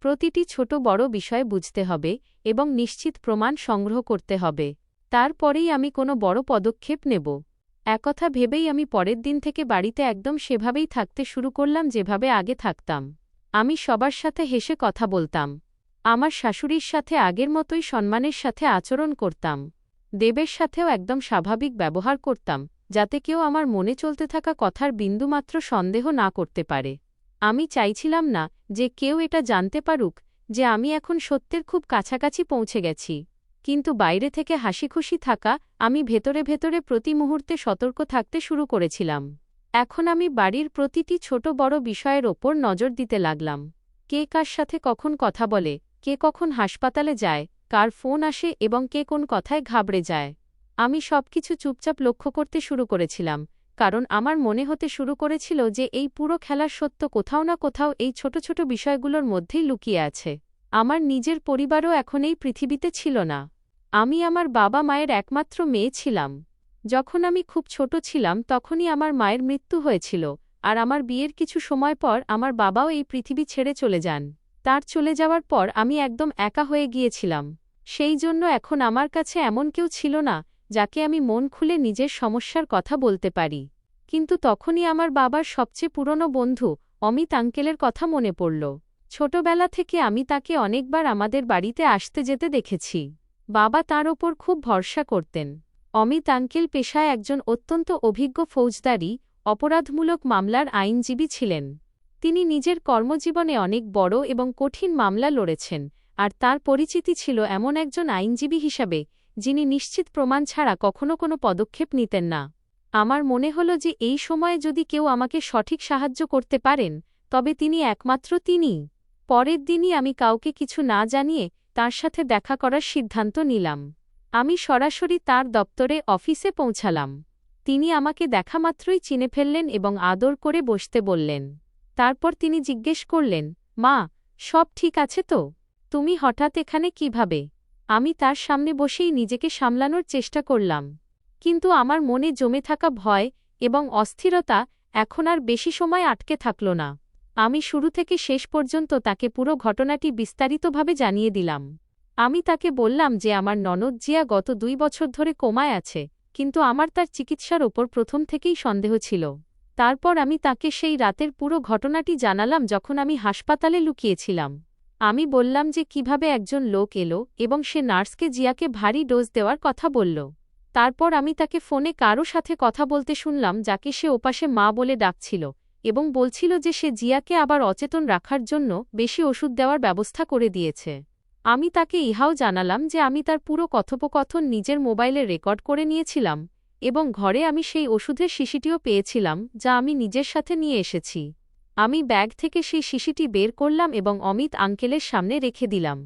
প্রতিটি ছোট বড় বিষয় বুঝতে হবে এবং নিশ্চিত প্রমাণ সংগ্রহ করতে হবে। তারপরেই আমি কোনো বড় পদক্ষেপ নেব। একথা ভেবেই আমি পরের দিন থেকে বাড়িতে একদম সেভাবেই থাকতে শুরু করলাম যেভাবে আগে থাকতাম। আমি সবার সাথে হেসে কথা বলতাম। আমার শাশুড়ির সাথে আগের মতোই সম্মানের সাথে আচরণ করতাম। দেবের সাথেও একদম স্বাভাবিক ব্যবহার করতাম, যাতে কেউ আমার মনে চলতে থাকা কথার বিন্দুমাত্র সন্দেহ না করতে পারে। আমি চাইছিলাম না যে কেউ এটা জানতে পারুক যে আমি এখন সত্যের খুব কাছাকাছি পৌঁছে গেছি। কিন্তু বাইরে থেকে হাসিখুশি থাকা, আমি ভেতরে ভেতরে প্রতি মুহূর্তে সতর্ক থাকতে শুরু করেছিলাম। এখন আমি বাড়ির প্রতিটি ছোট বড় বিষয়ের ওপর নজর দিতে লাগলাম। কে কার সাথে কখন কথা বলে, কে কখন হাসপাতালে যায়, কার ফোন আসে এবং কে কোন কথায় ঘাবড়ে যায়। আমি সবকিছু চুপচাপ লক্ষ্য করতে শুরু করেছিলাম, কারণ আমার মনে হতে শুরু করেছিল যে এই পুরো খেলার সত্য কোথাও না কোথাও এই ছোট ছোট বিষয়গুলোর মধ্যেই লুকিয়ে আছে। আমার নিজের পরিবারও এখন এই পৃথিবীতে ছিল না। আমি আমার বাবা মায়ের একমাত্র মেয়ে ছিলাম। যখন আমি খুব ছোট ছিলাম তখনই আমার মায়ের মৃত্যু হয়েছিল, আর আমার বিয়ের কিছু সময় পর আমার বাবাও এই পৃথিবী ছেড়ে চলে যান। তার চলে যাওয়ার পর আমি একদম একা হয়ে গিয়েছিলাম। সেই জন্য এখন আমার কাছে এমন কেউ ছিল না যাকে আমি মন খুলে নিজের সমস্যার কথা বলতে পারি। কিন্তু তখনই আমার বাবার সবচেয়ে পুরনো বন্ধু অমিত আঙ্কেলের কথা মনে পড়ল। ছোটবেলা থেকে আমি তাকে অনেকবার আমাদের বাড়িতে আসতে যেতে দেখেছি। বাবা তার ওপর খুব ভরসা করতেন। অমিত আঙ্কেল পেশায় একজন অত্যন্ত অভিজ্ঞ ফৌজদারি অপরাধমূলক মামলার আইনজীবী ছিলেন। তিনি নিজের কর্মজীবনে অনেক বড় এবং কঠিন মামলা লড়েছেন, আর তার পরিচিতি ছিল এমন একজন আইনজীবী হিসাবে যিনি নিশ্চিত প্রমাণ ছাড়া কখনো কোনো পদক্ষেপ নিতেন না। আমার মনে হল যে এই সময়ে যদি কেউ আমাকে সঠিক সাহায্য করতে পারেন, তবে তিনি একমাত্র তিনিই। পরের দিনই আমি কাউকে কিছু না জানিয়ে তার সাথে দেখা করার সিদ্ধান্ত নিলাম। আমি সরাসরি তার দপ্তরে অফিসে পৌঁছালাম। তিনি আমাকে দেখামাত্রই চিনে ফেললেন এবং আদর করে বসতে বললেন। তারপর তিনি জিজ্ঞেস করলেন, মা, সব ঠিক আছে তো? তুমি হঠাৎ এখানে কিভাবে? আমি তার সামনে বসেই নিজেকে সামলানোর চেষ্টা করলাম। কিন্তু আমার মনে জমে থাকা ভয় এবং অস্থিরতা এখন আর বেশি সময় আটকে থাকল না। আমি শুরু থেকে শেষ পর্যন্ত তাকে পুরো ঘটনাটি বিস্তারিতভাবে জানিয়ে দিলাম। আমি তাকে বললাম যে আমার ননদ জিয়া গত 2 বছর ধরে কোমায় আছে, কিন্তু আমার তার চিকিৎসার ওপর প্রথম থেকেই সন্দেহ ছিল। তারপর আমি তাকে সেই রাতের পুরো ঘটনাটি জানালাম যখন আমি হাসপাতালে লুকিয়েছিলাম। আমি বললাম যে কিভাবে একজন লোক এলো এবং সে নার্সকে জিয়াকে ভারী ডোজ দেওয়ার কথা বলল। তারপর আমি তাকে ফোনে কারো সাথে কথা বলতে শুনলাম যাকে সে ওপাশে মা বলে ডাকছিল এবং বলছিল যে সে জিয়াকে আবার অচেতন রাখার জন্য বেশি ওষুধ দেওয়ার ব্যবস্থা করে দিয়েছে। আমি তাকে ইহাও জানালাম যে আমি তার পুরো কথোপকথন নিজের মোবাইলে রেকর্ড করে নিয়েছিলাম এবং ঘরে আমি সেই ওষুধের শিশিটিও পেয়েছিলাম যা আমি নিজের সাথে নিয়ে এসেছি। আমি ব্যাগ থেকে সেই শিশিটি বের করলাম এবং অমিত আঙ্কেলের সামনে রেখে দিলাম।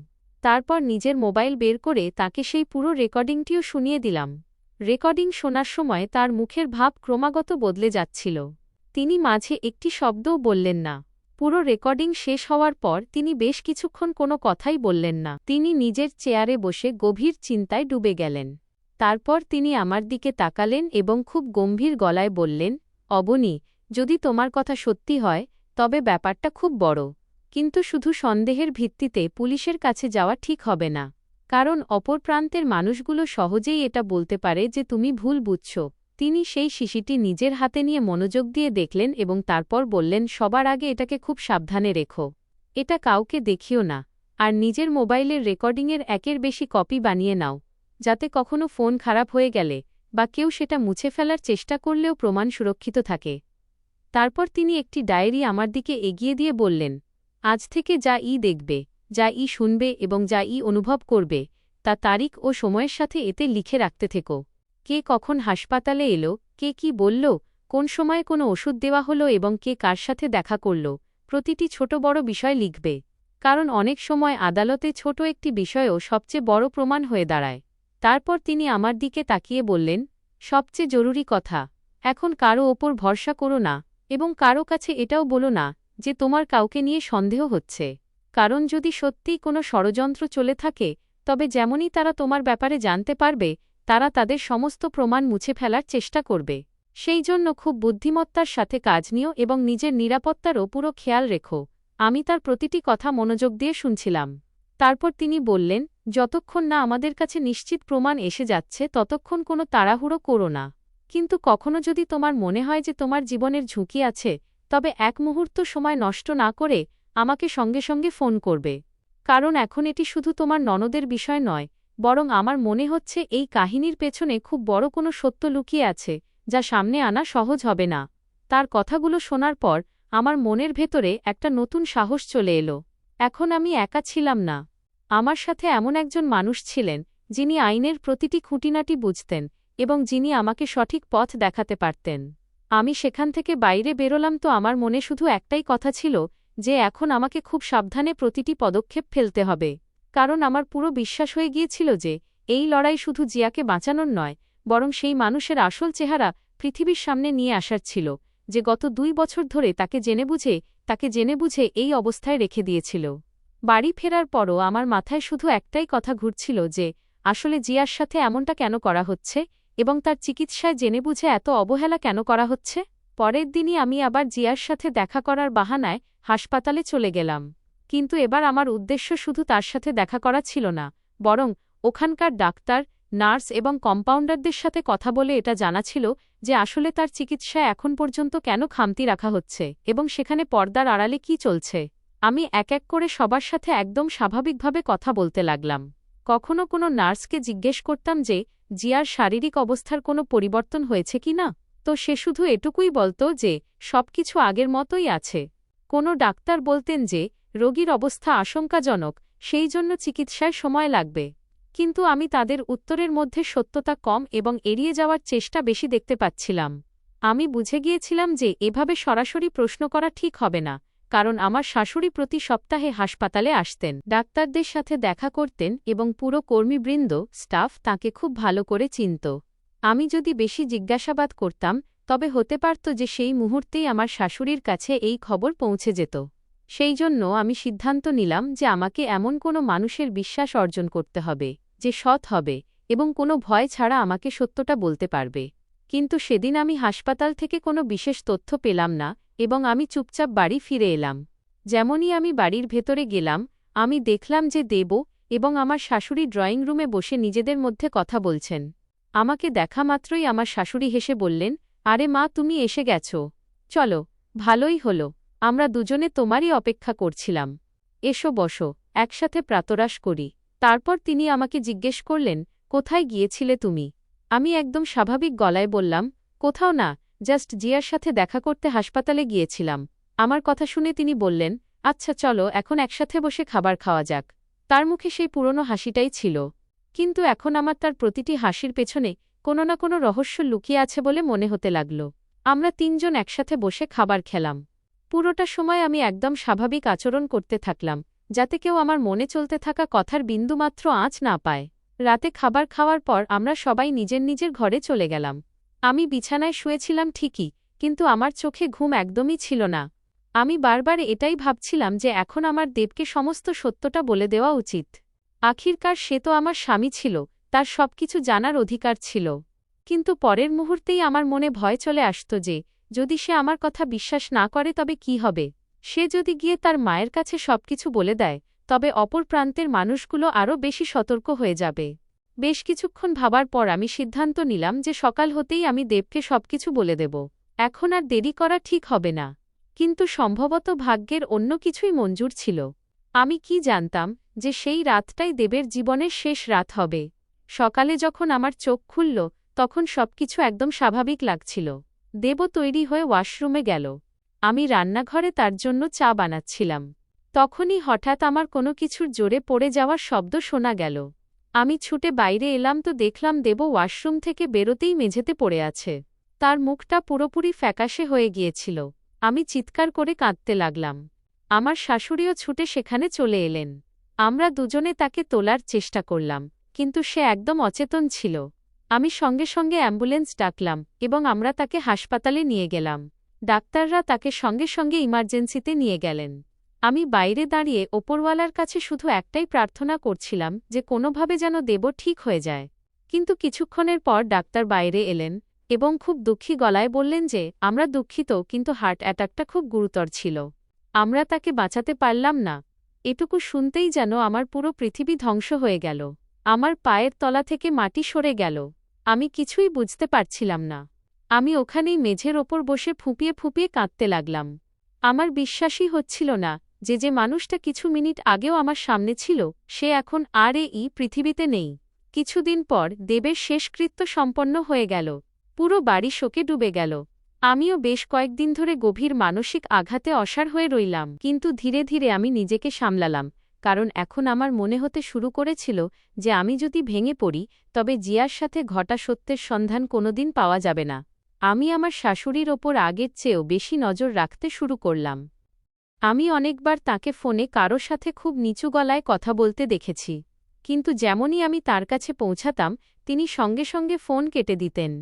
তারপর নিজের মোবাইল বের করে তাকে সেই পুরো রেকর্ডিংটিও শুনিয়ে দিলাম। রেকর্ডিং শোনার সময় তার মুখের ভাব ক্রমাগত বদলে যাচ্ছিল। তিনি মাঝে একটি শব্দও বললেন না। পুরো রেকর্ডিং শেষ হওয়ার পর তিনি বেশ কিছুক্ষণ কোনো কথাই বললেন না। তিনি নিজের চেয়ারে বসে গভীর চিন্তায় ডুবে গেলেন। তারপর তিনি আমার দিকে তাকালেন এবং খুব গম্ভীর গলায় বললেন, অবনী, যদি তোমার কথা সত্যি হয় তবে ব্যাপারটা খুব বড়। কিন্তু শুধু সন্দেহের ভিত্তিতে পুলিশের কাছে যাওয়া ঠিক হবে না, কারণ অপর প্রান্তের মানুষগুলো সহজেই এটা বলতে পারে যে তুমি ভুল বুঝছ। তিনি সেই শিশিটি নিজের হাতে নিয়ে মনোযোগ দিয়ে দেখলেন এবং তারপর বললেন, সবার আগে এটাকে খুব সাবধানে রেখো। এটা কাউকে দেখিও না, আর নিজের মোবাইলের রেকর্ডিংয়ের একের বেশি কপি বানিয়ে নাও, যাতে কখনো ফোন খারাপ হয়ে গেলে বা কেউ সেটা মুছে ফেলার চেষ্টা করলেও প্রমাণ সুরক্ষিত থাকে। তারপর তিনি একটি ডায়েরি আমার দিকে এগিয়ে দিয়ে বললেন, আজ থেকে যা দেখবে, যা শুনবে এবং যা অনুভব করবে, তা তারিখ ও সময়ের সাথে এতে লিখে রাখতে থেকো। কে কখন হাসপাতালে এলো, কে কি বলল, কোন সময়ে কোনো ওষুধ দেওয়া হলো এবং কে কার সাথে দেখা করল, প্রতিটি ছোট বড় বিষয় লিখবে। কারণ অনেক সময় আদালতে ছোট একটি বিষয়ও সবচেয়ে বড় প্রমাণ হয়ে দাঁড়ায়। তারপর তিনি আমার দিকে তাকিয়ে বললেন, সবচেয়ে জরুরি কথা, এখন কারো ওপর ভরসা করো না এবং কারো কাছে এটাও বলো না যে তোমার কাউকে নিয়ে সন্দেহ হচ্ছে। কারণ যদি সত্যিই কোনো ষড়যন্ত্র চলে থাকে, তবে যেমনই তারা তোমার ব্যাপারে জানতে পারবে, তারা তাদের সমস্ত প্রমাণ মুছে ফেলার চেষ্টা করবে। সেই জন্য খুব বুদ্ধিমত্তার সাথে কাজ নিও এবং নিজের নিরাপত্তারও পুরো খেয়াল রেখো। আমি তার প্রতিটি কথা মনোযোগ দিয়ে শুনছিলাম। তারপর তিনি বললেন, যতক্ষণ না আমাদের কাছে নিশ্চিত প্রমাণ এসে যাচ্ছে ততক্ষণ কোনো তাড়াহুড়ো করো না। কিন্তু কখনো যদি তোমার মনে হয় যে তোমার জীবনের ঝুঁকি আছে, তবে এক মুহূর্ত সময় নষ্ট না করে আমাকে সঙ্গে সঙ্গে ফোন করবে। কারণ এখন এটি শুধু তোমার ননদের বিষয় নয়, বরং আমার মনে হচ্ছে এই কাহিনীর পেছনে খুব বড় কোনো সত্য লুকিয়ে আছে যা সামনে আনা সহজ হবে না। তার কথাগুলো শোনার পর আমার মনের ভেতরে একটা নতুন সাহস চলে এলো। এখন আমি একা ছিলাম না। আমার সাথে এমন একজন মানুষ ছিলেন যিনি আইনের প্রতিটি খুঁটিনাটি বুঝতেন এবং যিনি আমাকে সঠিক পথ দেখাতে পারতেন। আমি সেখান থেকে বাইরে বেরোলাম তো আমার মনে শুধু একটাই কথা ছিল যে এখন আমাকে খুব সাবধানে প্রতিটি পদক্ষেপ ফেলতে হবে, কারণ আমার পুরো বিশ্বাস হয়ে গিয়েছিল যে এই লড়াই শুধু জিয়াকে বাঁচানোর নয়, বরং সেই মানুষের আসল চেহারা পৃথিবীর সামনে নিয়ে আসার ছিল, যে গত 2 বছর ধরে তাকে জেনে বুঝে এই অবস্থায় রেখে দিয়েছিল। বাড়ি ফেরার পরও আমার মাথায় শুধু একটাই কথা ঘুরছিল যে আসলে জিয়ার সাথে এমনটা কেন করা হচ্ছে এবং তার চিকিৎসায় জেনে বুঝে এত অবহেলা কেন করা হচ্ছে। পরের দিনই আমি আবার জিয়ার সাথে দেখা করার বাহানায় হাসপাতালে চলে গেলাম। কিন্তু এবার আমার উদ্দেশ্য শুধু তার সাথে দেখা করা ছিল না, বরং ওখানকার ডাক্তার, নার্স এবং কম্পাউন্ডারদের সাথে কথা বলে এটা জানা ছিল যে আসলে তার চিকিৎসায় এখন পর্যন্ত কেন খামতি রাখা হচ্ছে এবং সেখানে পর্দার আড়ালে কী চলছে। আমি এক এক করে সবার সাথে একদম স্বাভাবিকভাবে কথা বলতে লাগলাম। কখনো কোনো নার্সকে জিজ্ঞেস করতাম যে জিয়ার শারীরিক অবস্থার কোনো পরিবর্তন হয়েছে কি না, তো সে শুধু এটুকুই বলত যে সবকিছু আগের মতোই আছে। কোনো ডাক্তার বলতেন যে রোগীর অবস্থা আশঙ্কাজনক, সেই জন্য চিকিৎসায় সময় লাগবে। কিন্তু আমি তাদের উত্তরের মধ্যে সত্যতা কম এবং এড়িয়ে যাওয়ার চেষ্টা বেশি দেখতে পাচ্ছিলাম। আমি বুঝে গিয়েছিলাম যে এভাবে সরাসরি প্রশ্ন করা ঠিক হবে না, কারণ আমার শাশুড়ি প্রতি সপ্তাহে হাসপাতালে আসতেন, ডাক্তারদের সাথে দেখা করতেন এবং পুরো কর্মীবৃন্দ, স্টাফ তাকে খুব ভালো করে চিনত। আমি যদি বেশি জিজ্ঞাসাবাদ করতাম তবে হতে পারত যে সেই মুহূর্তেই আমার শাশুড়ির কাছে এই খবর পৌঁছে যেত। সেই জন্য আমি সিদ্ধান্ত নিলাম যে আমাকে এমন কোনো মানুষের বিশ্বাস অর্জন করতে হবে যে সৎ হবে এবং কোনো ভয় ছাড়া আমাকে সত্যটা বলতে পারবে। কিন্তু সেদিন আমি হাসপাতাল থেকে কোনো বিশেষ তথ্য পেলাম না এবং আমি চুপচাপ বাড়ি ফিরে এলাম। যেমনই আমি বাড়ির ভেতরে গেলাম, আমি দেখলাম যে দেব এবং আমার শাশুড়ি ড্রয়িং রুমে বসে নিজেদের মধ্যে কথা বলছেন। আমাকে দেখা মাত্রই আমার শাশুড়ি হেসে বললেন, আরে মা, তুমি এসে গেছ, চলো, ভালোই হলো, আমরা দুজনে তোমারই অপেক্ষা করছিলাম, এসো বসো, একসাথে প্রাতরাশ করি। তারপর তিনি আমাকে জিজ্ঞেস করলেন, কোথায় গিয়েছিলে তুমি? আমি একদম স্বাভাবিক গলায় বললাম, কোথাও না, জাস্ট জিয়ার সাথে দেখা করতে হাসপাতালে গিয়েছিলাম। আমার কথা শুনে তিনি বললেন, আচ্ছা চলো এখন একসাথে বসে খাবার খাওয়া যাক। তার মুখে সেই পুরনো হাসিটাই ছিল, কিন্তু এখন আমার তার প্রতিটি হাসির পেছনে কোনো না কোনো রহস্য লুকিয়ে আছে বলে মনে হতে লাগল। আমরা 3 জন একসাথে বসে খাবার খেলাম। পুরোটা সময় আমি একদম স্বাভাবিক আচরণ করতে থাকলাম, যাতে কেউ আমার মনে চলতে থাকা কথার বিন্দুমাত্র আঁচ না পায়। রাতে খাবার খাওয়ার পর আমরা সবাই নিজের ঘরে চলে গেলাম। আমি বিছানায় শুয়েছিলাম ঠিকই, কিন্তু আমার চোখে ঘুম একদমই ছিল না। আমি বারবার এটাই ভাবছিলাম যে এখন আমার দেবকে সমস্ত সত্যটা বলে দেওয়া উচিত। আখিরকার সে তো আমার স্বামী ছিল, তার সবকিছু জানার অধিকার ছিল। কিন্তু পরের মুহূর্তেই আমার মনে ভয় চলে আসত যে যদি সে আমার কথা বিশ্বাস না করে তবে কি হবে। সে যদি গিয়ে তার মায়ের কাছে সবকিছু বলে দেয়, তবে অপর প্রান্তের মানুষগুলো আরও বেশি সতর্ক হয়ে যাবে। বেশ কিছুক্ষণ ভাবার পর আমি সিদ্ধান্ত নিলাম যে সকাল হতেই আমি দেবকে সবকিছু বলে দেব। এখন আর দেরি করা ঠিক হবে না। কিন্তু সম্ভবত ভাগ্যের অন্য কিছুই মঞ্জুর ছিল। আমি কি জানতাম যে সেই রাতটাই দেবের জীবনের শেষ রাত হবে। সকালে যখন আমার চোখ খুলল তখন সবকিছু একদম স্বাভাবিক লাগছিল। দেব তৈরি হয়ে ওয়াশরুমে গেল। আমি রান্নাঘরে তার জন্য চা বানাচ্ছিলাম। তখনই হঠাৎ আমার কোনো কিছুর জোরে পড়ে যাওয়ার শব্দ শোনা গেল। আমি ছুটে বাইরে এলাম তো দেখলাম দেব ওয়াশরুম থেকে বেরোতেই মেঝেতে পড়ে আছে। তার মুখটা পুরোপুরি ফ্যাকাশে হয়ে গিয়েছিল। আমি চিৎকার করে কাঁদতে লাগলাম। আমার শাশুড়িও ছুটে সেখানে চলে এলেন। আমরা দুজনে তাকে তোলার চেষ্টা করলাম, কিন্তু সে একদম অচেতন ছিল। আমি সঙ্গে সঙ্গে অ্যাম্বুলেন্স ডাকলাম এবং আমরা তাকে হাসপাতালে নিয়ে গেলাম। ডাক্তাররা তাকে সঙ্গে সঙ্গে ইমার্জেন্সিতে নিয়ে গেলেন। আমি বাইরে দাঁড়িয়ে ওপরওয়ালার কাছে শুধু একটাই প্রার্থনা করছিলাম যে কোনোভাবে যেন দেব ঠিক হয়ে যায়। কিন্তু কিছুক্ষণের পর ডাক্তার বাইরে এলেন এবং খুব দুঃখী গলায় বললেন যে আমরা দুঃখিত, কিন্তু হার্ট অ্যাটাকটা খুব গুরুতর ছিল, আমরা তাকে বাঁচাতে পারলাম না। এটুকু শুনতেই যেন আমার পুরো পৃথিবী ধ্বংস হয়ে গেল। আমার পায়ের তলা থেকে মাটি সরে গেল। আমি কিছুই বুঝতে পারছিলাম না। আমি ওখানেই মেঝের ওপর বসে ফুঁপিয়ে ফুঁপিয়ে কাঁদতে লাগলাম। আমার বিশ্বাসই হচ্ছিল না যে মানুষটা কিছু মিনিট আগেও আমার সামনে ছিল সে এখন আর এই পৃথিবীতে নেই। কিছুদিন পর দেবের শেষকৃত্য সম্পন্ন হয়ে গেল। পুরো বাড়ি শোকে ডুবে গেল। আমিও বেশ কয়েকদিন ধরে গভীর মানসিক আঘাতে অসাড় হয়ে রইলাম, কিন্তু ধীরে ধীরে আমি নিজেকে সামলালাম, কারণ এখন আমার মনে হতে শুরু করেছিল যে আমি যদি ভেঙে পড়ি তবে জিয়ার সাথে ঘটা সত্যের সন্ধান কোনোদিন পাওয়া যাবে না। আমি আমার শাশুড়ির ওপর আগের চেয়েও বেশি নজর রাখতে শুরু করলাম। আমি অনেকবার তাকে ফোনে কারো সাথে খুব নিচু গলায় কথা বলতে দেখেছি, কিন্তু যেমনই আমি তার কাছে পৌঁছাতাম তিনি সঙ্গে সঙ্গে ফোন কেটে দিতেন।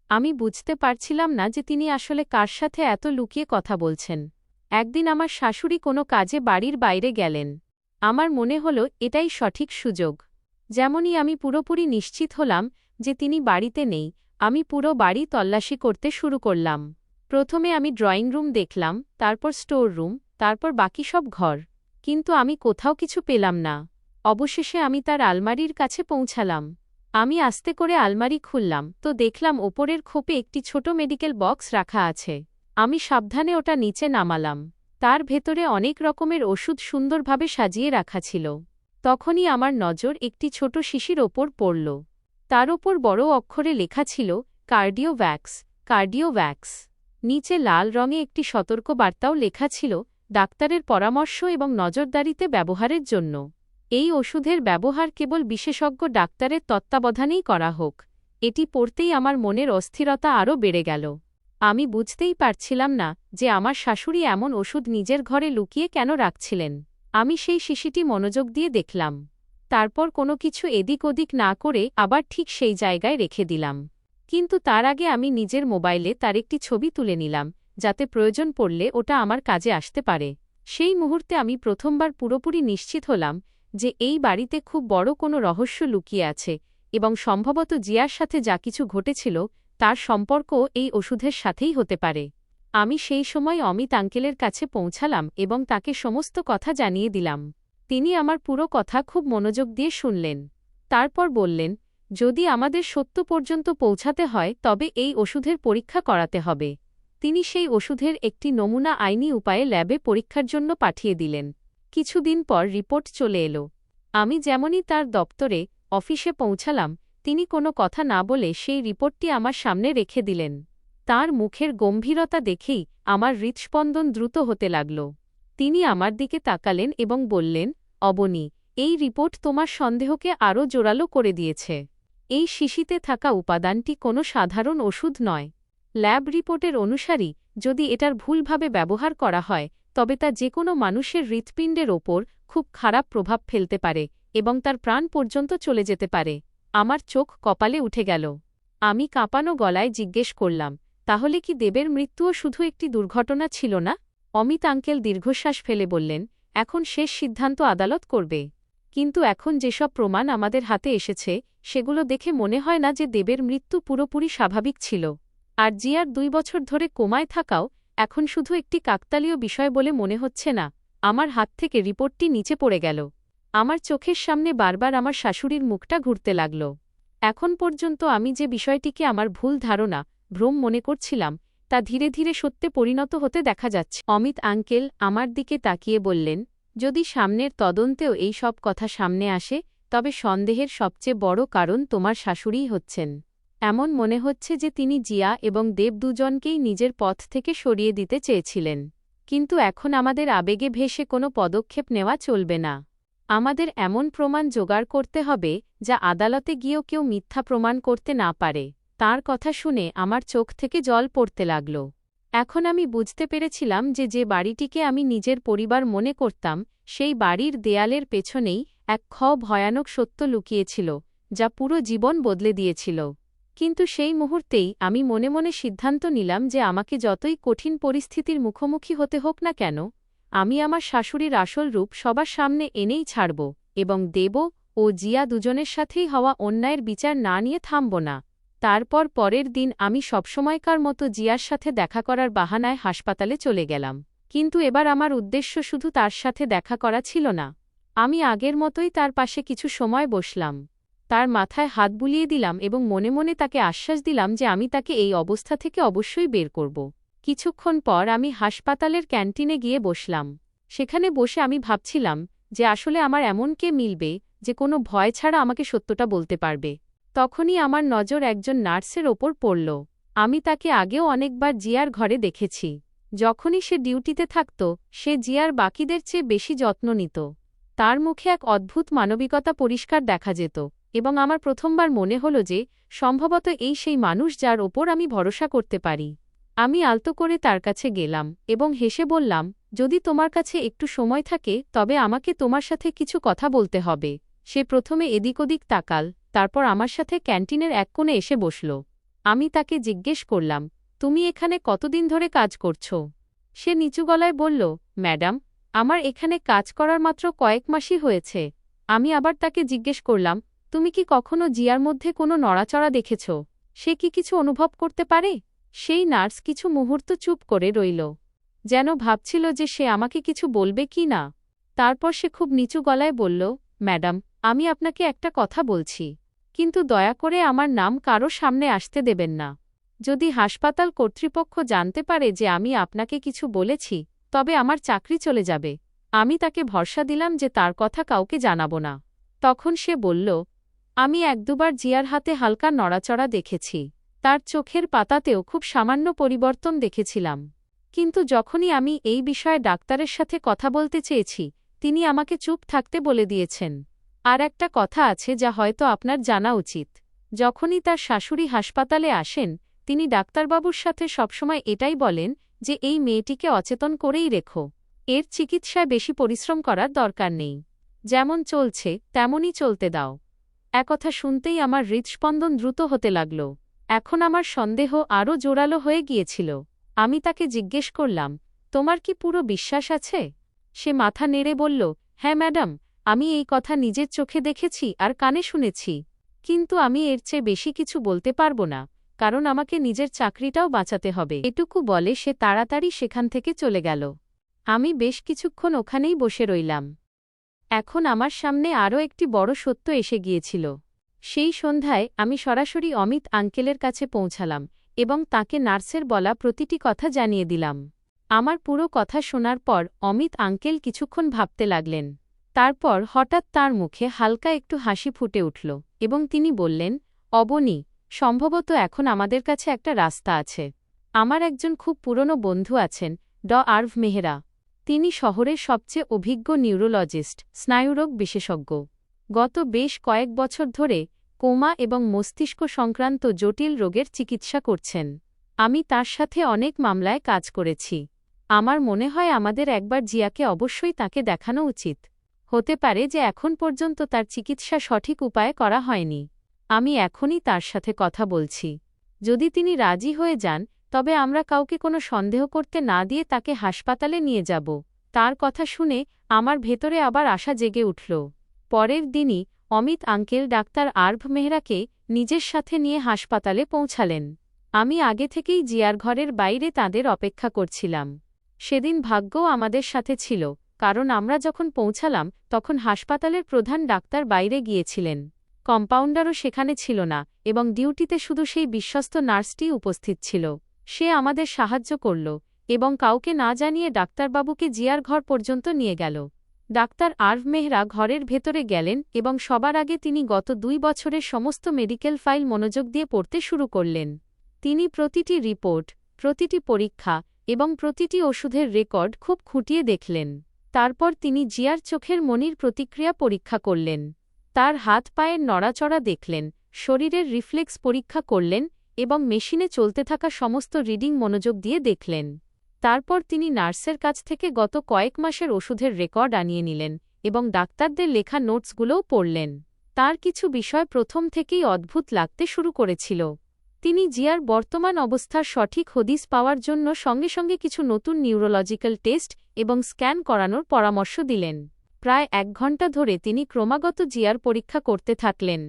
আমি বুঝতে পারছিলাম না যে তিনি আসলে কার সাথে এত লুকিয়ে কথা বলছেন। একদিন আমার শাশুড়ি কোনো কাজে বাড়ির বাইরে গেলেন। আমার মনে হল এটাই সঠিক সুযোগ। যেমনই আমি পুরোপুরি নিশ্চিত হলাম যে তিনি বাড়িতে নেই, আমি পুরো বাড়ি তল্লাশি করতে শুরু করলাম। প্রথমে আমি ড্রয়িং রুম দেখলাম, তারপর স্টোর রুম, তারপর বাকি সব ঘর, কিন্তু আমি কোথাও কিছু পেলাম না। অবশেষে আমি তার আলমারির কাছে পৌঁছালাম। আমি আস্তে করে আলমারি খুললাম তো দেখলাম ওপরের খোপে একটি ছোট মেডিকেল বক্স রাখা আছে। আমি সাবধানে ওটা নিচে নামালাম। তার ভেতরে অনেক রকমের ওষুধ সুন্দরভাবে সাজিয়ে রাখা ছিল। তখনই আমার নজর একটি ছোট শিশির ওপর পড়ল। তার ওপর বড় অক্ষরে লেখা ছিল কার্ডিওভ্যাক্স, কার্ডিওভ্যাক্স। নিচে লাল রঙে একটি সতর্ক বার্তাও লেখা ছিল, ডাক্তারের পরামর্শ এবং নজরদারিতে ব্যবহারের জন্য। এই ওষুধের ব্যবহার কেবল বিশেষজ্ঞ ডাক্তারের তত্ত্বাবধানেই করা হোক। এটি পড়তেই আমার মনের অস্থিরতা আরও বেড়ে গেল। আমি বুঝতেই পারছিলাম না যে আমার শাশুড়ি এমন ওষুধ নিজের ঘরে লুকিয়ে কেন রাখছিলেন। আমি সেই শিশিটি মনোযোগ দিয়ে দেখলাম, তারপর কোনো কিছু এদিক ওদিক না করে আবার ঠিক সেই জায়গায় রেখে দিলাম। কিন্তু তার আগে আমি নিজের মোবাইলে তার একটি ছবি তুলে নিলাম, যাতে প্রয়োজন পড়লে ওটা আমার কাজে আসতে পারে। সেই মুহূর্তে আমি প্রথমবার পুরোপুরি নিশ্চিত হলাম যে এই বাড়িতে খুব বড় কোনো রহস্য লুকিয়ে আছে, এবং সম্ভবত জিয়ার সাথে যা কিছু ঘটেছিল তার সম্পর্কও এই ওষুধের সাথেই হতে পারে। আমি সেই সময় অমিত আঙ্কেলের কাছে পৌঁছালাম এবং তাকে সমস্ত কথা জানিয়ে দিলাম। তিনি আমার পুরো কথা খুব মনোযোগ দিয়ে শুনলেন। তারপর বললেন, যদি আমাদের সত্য পর্যন্ত পৌঁছাতে হয় তবে এই ওষুধের পরীক্ষা করাতে হবে। তিনি সেই ওষুধের একটি নমুনা আইনি উপায়ে ল্যাবে পরীক্ষার জন্য পাঠিয়ে দিলেন। কিছুদিন পর রিপোর্ট চলে এলো। আমি যেমনই তার দপ্তরে অফিসে পৌঁছালাম, তিনি কোনো কথা না বলে সেই রিপোর্টটি আমার সামনে রেখে দিলেন। তার মুখের গম্ভীরতা দেখেই আমার হৃৎস্পন্দন দ্রুত হতে লাগল। তিনি আমার দিকে তাকালেন এবং বললেন, অবনী, এই রিপোর্ট তোমার সন্দেহকে আরও জোরালো করে দিয়েছে। এই শিশিতে থাকা উপাদানটি কোনো সাধারণ ওষুধ নয়। ল্যাব রিপোর্টের অনুসারী যদি এটার ভুলভাবে ব্যবহার করা হয় তবে তা যে কোনো মানুষের হৃৎপিণ্ডের ওপর খুব খারাপ প্রভাব ফেলতে পারে এবং তার প্রাণ পর্যন্ত চলে যেতে পারে। আমার চোখ কপালে উঠে গেল। আমি কাঁপানো গলায় জিজ্ঞেস করলাম, তাহলে কি দেবের মৃত্যুও শুধু একটি দুর্ঘটনা ছিল না? অমিত আঙ্কেল দীর্ঘশ্বাস ফেলে বললেন, এখন শেষ সিদ্ধান্ত আদালত করবে। কিন্তু এখন যেসব প্রমাণ আমাদের হাতে এসেছে সেগুলো দেখে মনে হয় না যে দেবের মৃত্যু পুরোপুরি স্বাভাবিক ছিল। আর জিয়ার 2 বছর ধরে কোমায় থাকাও এখন শুধু একটি কাকতালীয় বিষয় বলে মনে হচ্ছে না। আমার হাত থেকে রিপোর্টটি নিচে পড়ে গেল। আমার চোখের সামনে বারবার আমার শাশুড়ির মুখটা ঘুরতে লাগল। এখন পর্যন্ত আমি যে বিষয়টিকে আমার ভুল ধারণা, ভ্রম মনে করছিলাম তা ধীরে ধীরে সত্যে পরিণত হতে দেখা যাচ্ছে। অমিত আঙ্কেল আমার দিকে তাকিয়ে বললেন, যদি সামনের তদন্তেও এই সব কথা সামনে আসে তবে সন্দেহের সবচেয়ে বড় কারণ তোমার শাশুড়িই হচ্ছেন। এমন মনে হচ্ছে যে তিনি জিয়া এবং দেব দুজনকেই নিজের পথ থেকে সরিয়ে দিতে চেয়েছিলেন। কিন্তু এখন আমাদের আবেগে ভেসে কোনো পদক্ষেপ নেওয়া চলবে না। আমাদের এমন প্রমাণ জোগাড় করতে হবে যা আদালতে গিয়েও কেউ মিথ্যা প্রমাণ করতে না পারে। তাঁর কথা শুনে আমার চোখ থেকে জল পড়তে লাগল। এখন আমি বুঝতে পেরেছিলাম যে যে বাড়িটিকে আমি নিজের পরিবার মনে করতাম সেই বাড়ির দেয়ালের পেছনেই এক ভয়ানক সত্য লুকিয়েছিল যা পুরো জীবন বদলে দিয়েছিল। কিন্তু সেই মুহূর্তেই আমি মনে মনে সিদ্ধান্ত নিলাম যে আমাকে যতই কঠিন পরিস্থিতির মুখোমুখি হতে হোক না কেন, আমি আমার শাশুড়ির আসল রূপ সবার সামনে এনেই ছাড়ব এবং দেব ও জিয়া দুজনের সাথেই হওয়া অন্যায়ের বিচার না নিয়ে থামব না। তারপর পরের দিন আমি সবসময়কার মতো জিয়ার সাথে দেখা করার বাহানায় হাসপাতালে চলে গেলাম। কিন্তু এবার আমার উদ্দেশ্য শুধু তার সাথে দেখা করা ছিল না। আমি আগের মতোই তার পাশে কিছু সময় বসলাম। তার মাথায় হাত বুলিয়ে দিলাম এবং মনে মনে তাকে আশ্বাস দিলাম যে আমি তাকে এই অবস্থা থেকে অবশ্যই বের করব। কিছুক্ষণ পর আমি হাসপাতালের ক্যান্টিনে গিয়ে বসলাম। সেখানে বসে আমি ভাবছিলাম যে আসলে আমার এমন কে মিলবে যে কোনো ভয় ছাড়া আমাকে সত্যটা বলতে পারবে। তখনই আমার নজর একজন নার্সের ওপর পড়ল। আমি তাকে আগেও অনেকবার জিয়ার ঘরে দেখেছি। যখনই সে ডিউটিতে থাকত, সে জিয়ার বাকিদের চেয়ে বেশি যত্ন নিত। তার মুখে এক অদ্ভুত মানবিকতা পরিষ্কার দেখা যেত, এবং আমার প্রথমবার মনে হল যে সম্ভবত এই সেই মানুষ যার ওপর আমি ভরসা করতে পারি। আমি আলতো করে তার কাছে গেলাম এবং হেসে বললাম, যদি তোমার কাছে একটু সময় থাকে তবে আমাকে তোমার সাথে কিছু কথা বলতে হবে। সে প্রথমে এদিক ওদিক তাকাল, তারপর আমার সাথে ক্যান্টিনের এক কোণে এসে বসল। আমি তাকে জিজ্ঞেস করলাম, তুমি এখানে কতদিন ধরে কাজ করছো? সে নিচু গলায় বলল, ম্যাডাম, আমার এখানে কাজ করার মাত্র কয়েক মাসই হয়েছে। আমি আবার তাকে জিজ্ঞেস করলাম, তুমি কি কখনো জিয়ার মধ্যে কোনো নড়াচড়া দেখেছ? সে কি কিছু অনুভব করতে পারে? সেই নার্স কিছু মুহূর্ত চুপ করে রইল, যেন ভাবছিল যে সে আমাকে কিছু বলবে কি না। তারপর সে খুব নিচু গলায় বলল, ম্যাডাম, আমি আপনাকে একটা কথা বলছি, কিন্তু দয়া করে আমার নাম কারো সামনে আসতে দেবেন না। যদি হাসপাতাল কর্তৃপক্ষ জানতে পারে যে আমি আপনাকে কিছু বলেছি, তবে আমার চাকরি চলে যাবে। আমি তাকে ভরসা দিলাম যে তার কথা কাউকে জানাব না। তখন সে বলল, আমি এক দুবার জিয়ার হাতে হালকা নড়াচড়া দেখেছি। তার চোখের পাতাতেও খুব সামান্য পরিবর্তন দেখেছিলাম। কিন্তু যখনই আমি এই বিষয়ে ডাক্তারের সাথে কথা বলতে চেয়েছি, তিনি আমাকে চুপ থাকতে বলে দিয়েছেন। আর একটা কথা আছে যা হয়তো আপনার জানা উচিত। যখনই তার শাশুড়ি হাসপাতালে আসেন, তিনি ডাক্তারবাবুর সাথে সবসময় এটাই বলেন যে এই মেয়েটিকে অচেতন করেই রেখো। এর চিকিৎসায় বেশি পরিশ্রম করার দরকার নেই। যেমন চলছে তেমনই চলতে দাও। একথা শুনতেই আমার হৃৎস্পন্দন দ্রুত হতে লাগল। এখন আমার সন্দেহ আরও জোরালো হয়ে গিয়েছিল। আমি তাকে জিজ্ঞেস করলাম, তোমার কি পুরো বিশ্বাস আছে? সে মাথা নেড়ে বলল, হ্যাঁ ম্যাডাম, আমি এই কথা নিজের চোখে দেখেছি আর কানে শুনেছি। কিন্তু আমি এর চেয়ে বেশি কিছু বলতে পারব না, কারণ আমাকে নিজের চাকরিটাও বাঁচাতে হবে। এটুকু বলে সে তাড়াতাড়ি সেখান থেকে চলে গেল। আমি বেশ কিছুক্ষণ ওখানেই বসে রইলাম। এখন আমার সামনে আরও একটি বড় সত্য এসে গিয়েছিল। সেই সন্ধ্যায় আমি সরাসরি অমিত আঙ্কেলের কাছে পৌঁছালাম এবং তাকে নার্সের বলা প্রতিটি কথা জানিয়ে দিলাম। আমার পুরো কথা শোনার পর অমিত আঙ্কেল কিছুক্ষণ ভাবতে লাগলেন। তারপর হঠাৎ তার মুখে হালকা একটু হাসি ফুটে উঠল এবং তিনি বললেন, অবনী, সম্ভবত এখন আমাদের কাছে একটা রাস্তা আছে। আমার একজন খুব পুরনো বন্ধু আছেন, আরভ মেহরা। তিনি শহরের সবচেয়ে অভিজ্ঞ নিউরোলজিস্ট, স্নায়ুরোগ বিশেষজ্ঞ। গত বেশ কয়েক বছর ধরে কোমা এবং মস্তিষ্ক সংক্রান্ত জটিল রোগের চিকিৎসা করছেন। আমি তার সাথে অনেক মামলায় কাজ করেছি। আমার মনে হয় আমাদের একবার জিয়াকে অবশ্যই তাকে দেখানো উচিত। হতে পারে যে এখন পর্যন্ত তার চিকিৎসা সঠিক উপায়ে করা হয়নি। আমি এখনই তার সাথে কথা বলছি। যদি তিনি রাজি হয়ে যান, তবে আমরা কাউকে কোনো সন্দেহ করতে না দিয়ে তাকে হাসপাতালে নিয়ে যাব। তার কথা শুনে আমার ভেতরে আবার আশা জেগে উঠল। পরের দিনই অমিত আঙ্কেল ডাক্তার আরভ মেহরাকে নিজের সাথে নিয়ে হাসপাতালে পৌঁছালেন। আমি আগে থেকেই জিয়ার ঘরের বাইরে তাদের অপেক্ষা করছিলাম। সেদিন ভাগ্যও আমাদের সাথে ছিল, কারণ আমরা যখন পৌঁছালাম তখন হাসপাতালের প্রধান ডাক্তার বাইরে গিয়েছিলেন। কম্পাউন্ডারও সেখানে ছিল না এবং ডিউটিতে শুধু সেই বিশ্বস্ত নার্সটিই উপস্থিত ছিল। সে আমাদের সাহায্য করল এবং কাউকে না জানিয়ে ডাক্তারবাবুকে জিয়ার ঘর পর্যন্ত নিয়ে গেল। ডাক্তার আরভ মেহরা ঘরের ভেতরে গেলেন এবং সবার আগে তিনি গত 2 বছরের সমস্ত মেডিকেল ফাইল মনোযোগ দিয়ে পড়তে শুরু করলেন। তিনি প্রতিটি রিপোর্ট, প্রতিটি পরীক্ষা এবং প্রতিটি ওষুধের রেকর্ড খুব খুঁটিয়ে দেখলেন। তারপর তিনি জিয়ার চোখের মনির প্রতিক্রিয়া পরীক্ষা করলেন। তার হাত পায়ের নড়াচড়া দেখলেন, শরীরের রিফ্লেক্স পরীক্ষা করলেন এবং মেশিনে চলতে থাকা সমস্ত রিডিং মনোযোগ দিয়ে দেখলেন। তারপর তিনি নার্সের কাছ থেকে গত কয়েক মাসের ওষুধের রেকর্ড আনিয়ে নিলেন এবং ডাক্তারদের লেখা নোটসগুলোও পড়লেন। তার কিছু বিষয় প্রথম থেকেই অদ্ভুত লাগতে শুরু করেছিল। তিনি জিয়ার বর্তমান অবস্থার সঠিক হদিস পাওয়ার জন্য সঙ্গে সঙ্গে কিছু নতুন নিউরোলজিক্যাল টেস্ট এবং স্ক্যান করানোর পরামর্শ দিলেন। প্রায় 1 ঘণ্টা ধরে তিনি ক্রমাগত জিয়ার পরীক্ষা করতে থাকলেন।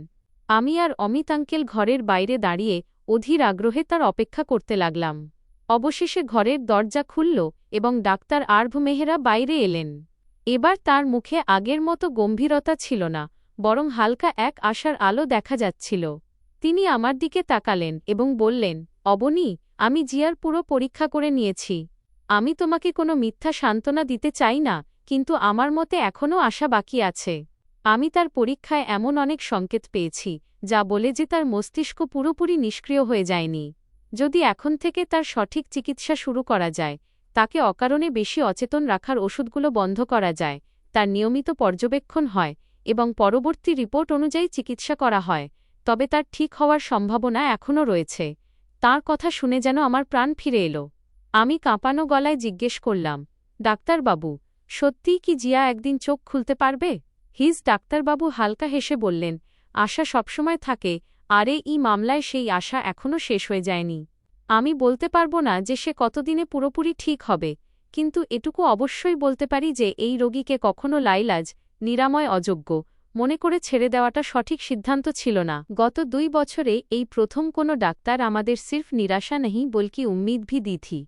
আমি আর অমিত আঙ্কেল ঘরের বাইরে দাঁড়িয়ে অধীর আগ্রহে তার অপেক্ষা করতে লাগলাম। অবশেষে ঘরের দরজা খুলল এবং ডাক্তার আরভ মেহরা বাইরে এলেন। এবার তার মুখে আগের মতো গম্ভীরতা ছিল না, বরং হালকা এক আশার আলো দেখা যাচ্ছিল। তিনি আমার দিকে তাকালেন এবং বললেন, অবনী, আমি জিয়ার পুরো পরীক্ষা করে নিয়েছি। আমি তোমাকে কোনো মিথ্যা সান্ত্বনা দিতে চাই না, কিন্তু আমার মতে এখনও আশা বাকি আছে। আমি তার পরীক্ষায় এমন অনেক সংকেত পেয়েছি যা বলে যে তার মস্তিষ্ক পুরোপুরি নিষ্ক্রিয় হয়ে যায়নি। যদি এখন থেকে তার সঠিক চিকিৎসা শুরু করা যায়, তাকে অকারণে বেশি অচেতন রাখার ওষুধগুলো বন্ধ করা যায়, তার নিয়মিত পর্যবেক্ষণ হয় এবং পরবর্তী রিপোর্ট অনুযায়ী চিকিৎসা করা হয়, তবে তার ঠিক হওয়ার সম্ভাবনা এখনও রয়েছে। তার কথা শুনে যেন আমার প্রাণ ফিরে এলো। আমি কাঁপানো গলায় জিজ্ঞেস করলাম, ডাক্তারবাবু, সত্যিই কি জিয়া একদিন চোখ খুলতে পারবে? ডাক্তারবাবু হালকা হেসে বললেন, আশা সবসময় থাকে, আরে এই মামলায় সেই আশা এখনও শেষ হয়ে যায়নি। আমি বলতে পারব না যে সে কতদিনে পুরোপুরি ঠিক হবে, কিন্তু এটুকু অবশ্যই বলতে পারি যে এই রোগীকে কখনো লাইলাজ, নিরাময় অযোগ্য মনে করে ছেড়ে দেওয়াটা সঠিক সিদ্ধান্ত ছিল না। গত 2 বছরে এই প্রথম কোনো ডাক্তার আমাদের সির্ফ নিরাশা नहीं বলকি উম্মিদ ভি দি থি।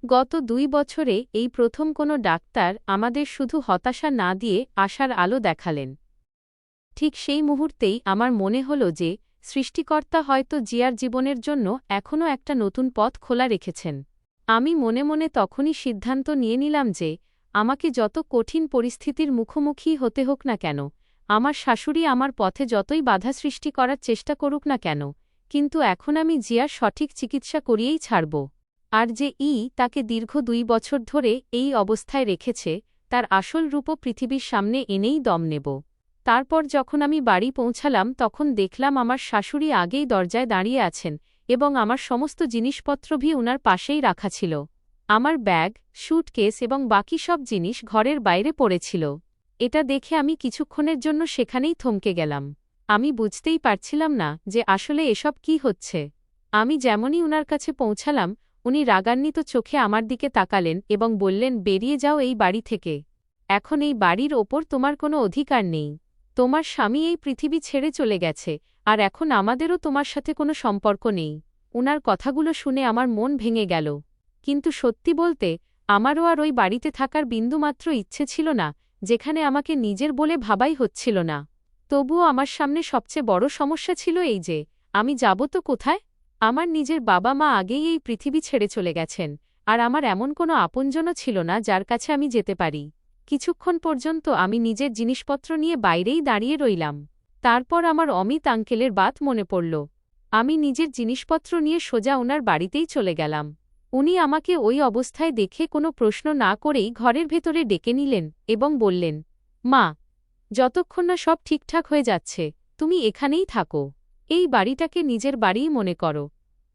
গত 2 বছরে এই প্রথম কোনো ডাক্তার আমাদের শুধু হতাশা না দিয়ে আশার আলো দেখালেন। ঠিক সেই মুহূর্তেই আমার মনে হল যে সৃষ্টিকর্তা হয়তো জিয়ার জীবনের জন্য এখনও একটা নতুন পথ খোলা রেখেছেন। আমি মনে মনে তখনই সিদ্ধান্ত নিয়ে নিলাম যে আমাকে যত কঠিন পরিস্থিতির মুখোমুখি হতে হোক না কেন, আমার শাশুড়ি আমার পথে যতই বাধা সৃষ্টি করার চেষ্টা করুক না কেন, কিন্তু এখন আমি জিয়ার সঠিক চিকিৎসা করিয়েই ছাড়ব। আর যে তাকে দীর্ঘ 2 বছর ধরে এই অবস্থায় রেখেছে, তার আসল রূপও পৃথিবীর সামনে এনেই দম নেব। তারপর যখন আমি বাড়ি পৌঁছালাম তখন দেখলাম আমার শাশুড়ি আগেই দরজায় দাঁড়িয়ে আছেন এবং আমার সমস্ত জিনিসপত্র উনার পাশেই রাখা ছিল। আমার ব্যাগ, স্যুটকেস এবং বাকি সব জিনিস ঘরের বাইরে পড়েছিল। এটা দেখে আমি কিছুক্ষণের জন্য সেখানেই থমকে গেলাম। আমি বুঝতেই পারছিলাম না যে আসলে এসব কি হচ্ছে। আমি যেমনই উনার কাছে পৌঁছালাম, উনি রাগান্বিত চোখে আমার দিকে তাকালেন এবং বললেন, বেরিয়ে যাও এই বাড়ি থেকে। এখন এই বাড়ির ওপর তোমার কোনো অধিকার নেই। তোমার স্বামী এই পৃথিবী ছেড়ে চলে গেছে, আর এখন আমাদেরও তোমার সাথে কোনো সম্পর্ক নেই। উনার কথাগুলো শুনে আমার মন ভেঙে গেল। কিন্তু সত্যি বলতে, আমারও আর ওই বাড়িতে থাকার বিন্দুমাত্র ইচ্ছে ছিল না, যেখানে আমাকে নিজের বলে ভাবাই হচ্ছিল না। তবুও আমার সামনে সবচেয়ে বড় সমস্যা ছিল এই যে, আমি যাব তো কোথায়? আমার নিজের বাবা মা আগেই এই পৃথিবী ছেড়ে চলে গেছেন, আর আমার এমন কোনো আপনজনও ছিল না যার কাছে আমি যেতে পারি। কিছুক্ষণ পর্যন্ত আমি নিজের জিনিসপত্র নিয়ে বাইরেই দাঁড়িয়ে রইলাম। তারপর আমার অমিত আঙ্কেলের বাত মনে পড়ল। আমি নিজের জিনিসপত্র নিয়ে সোজা ওনার বাড়িতেই চলে গেলাম। উনি আমাকে ওই অবস্থায় দেখে কোনো প্রশ্ন না করেই ঘরের ভেতরে ডেকে নিলেন এবং বললেন, মা, যতক্ষণ না সব ঠিকঠাক হয়ে যাচ্ছে, তুমি এখানেই থাকো। এই বাড়িটাকে নিজের বাড়িই মনে করো।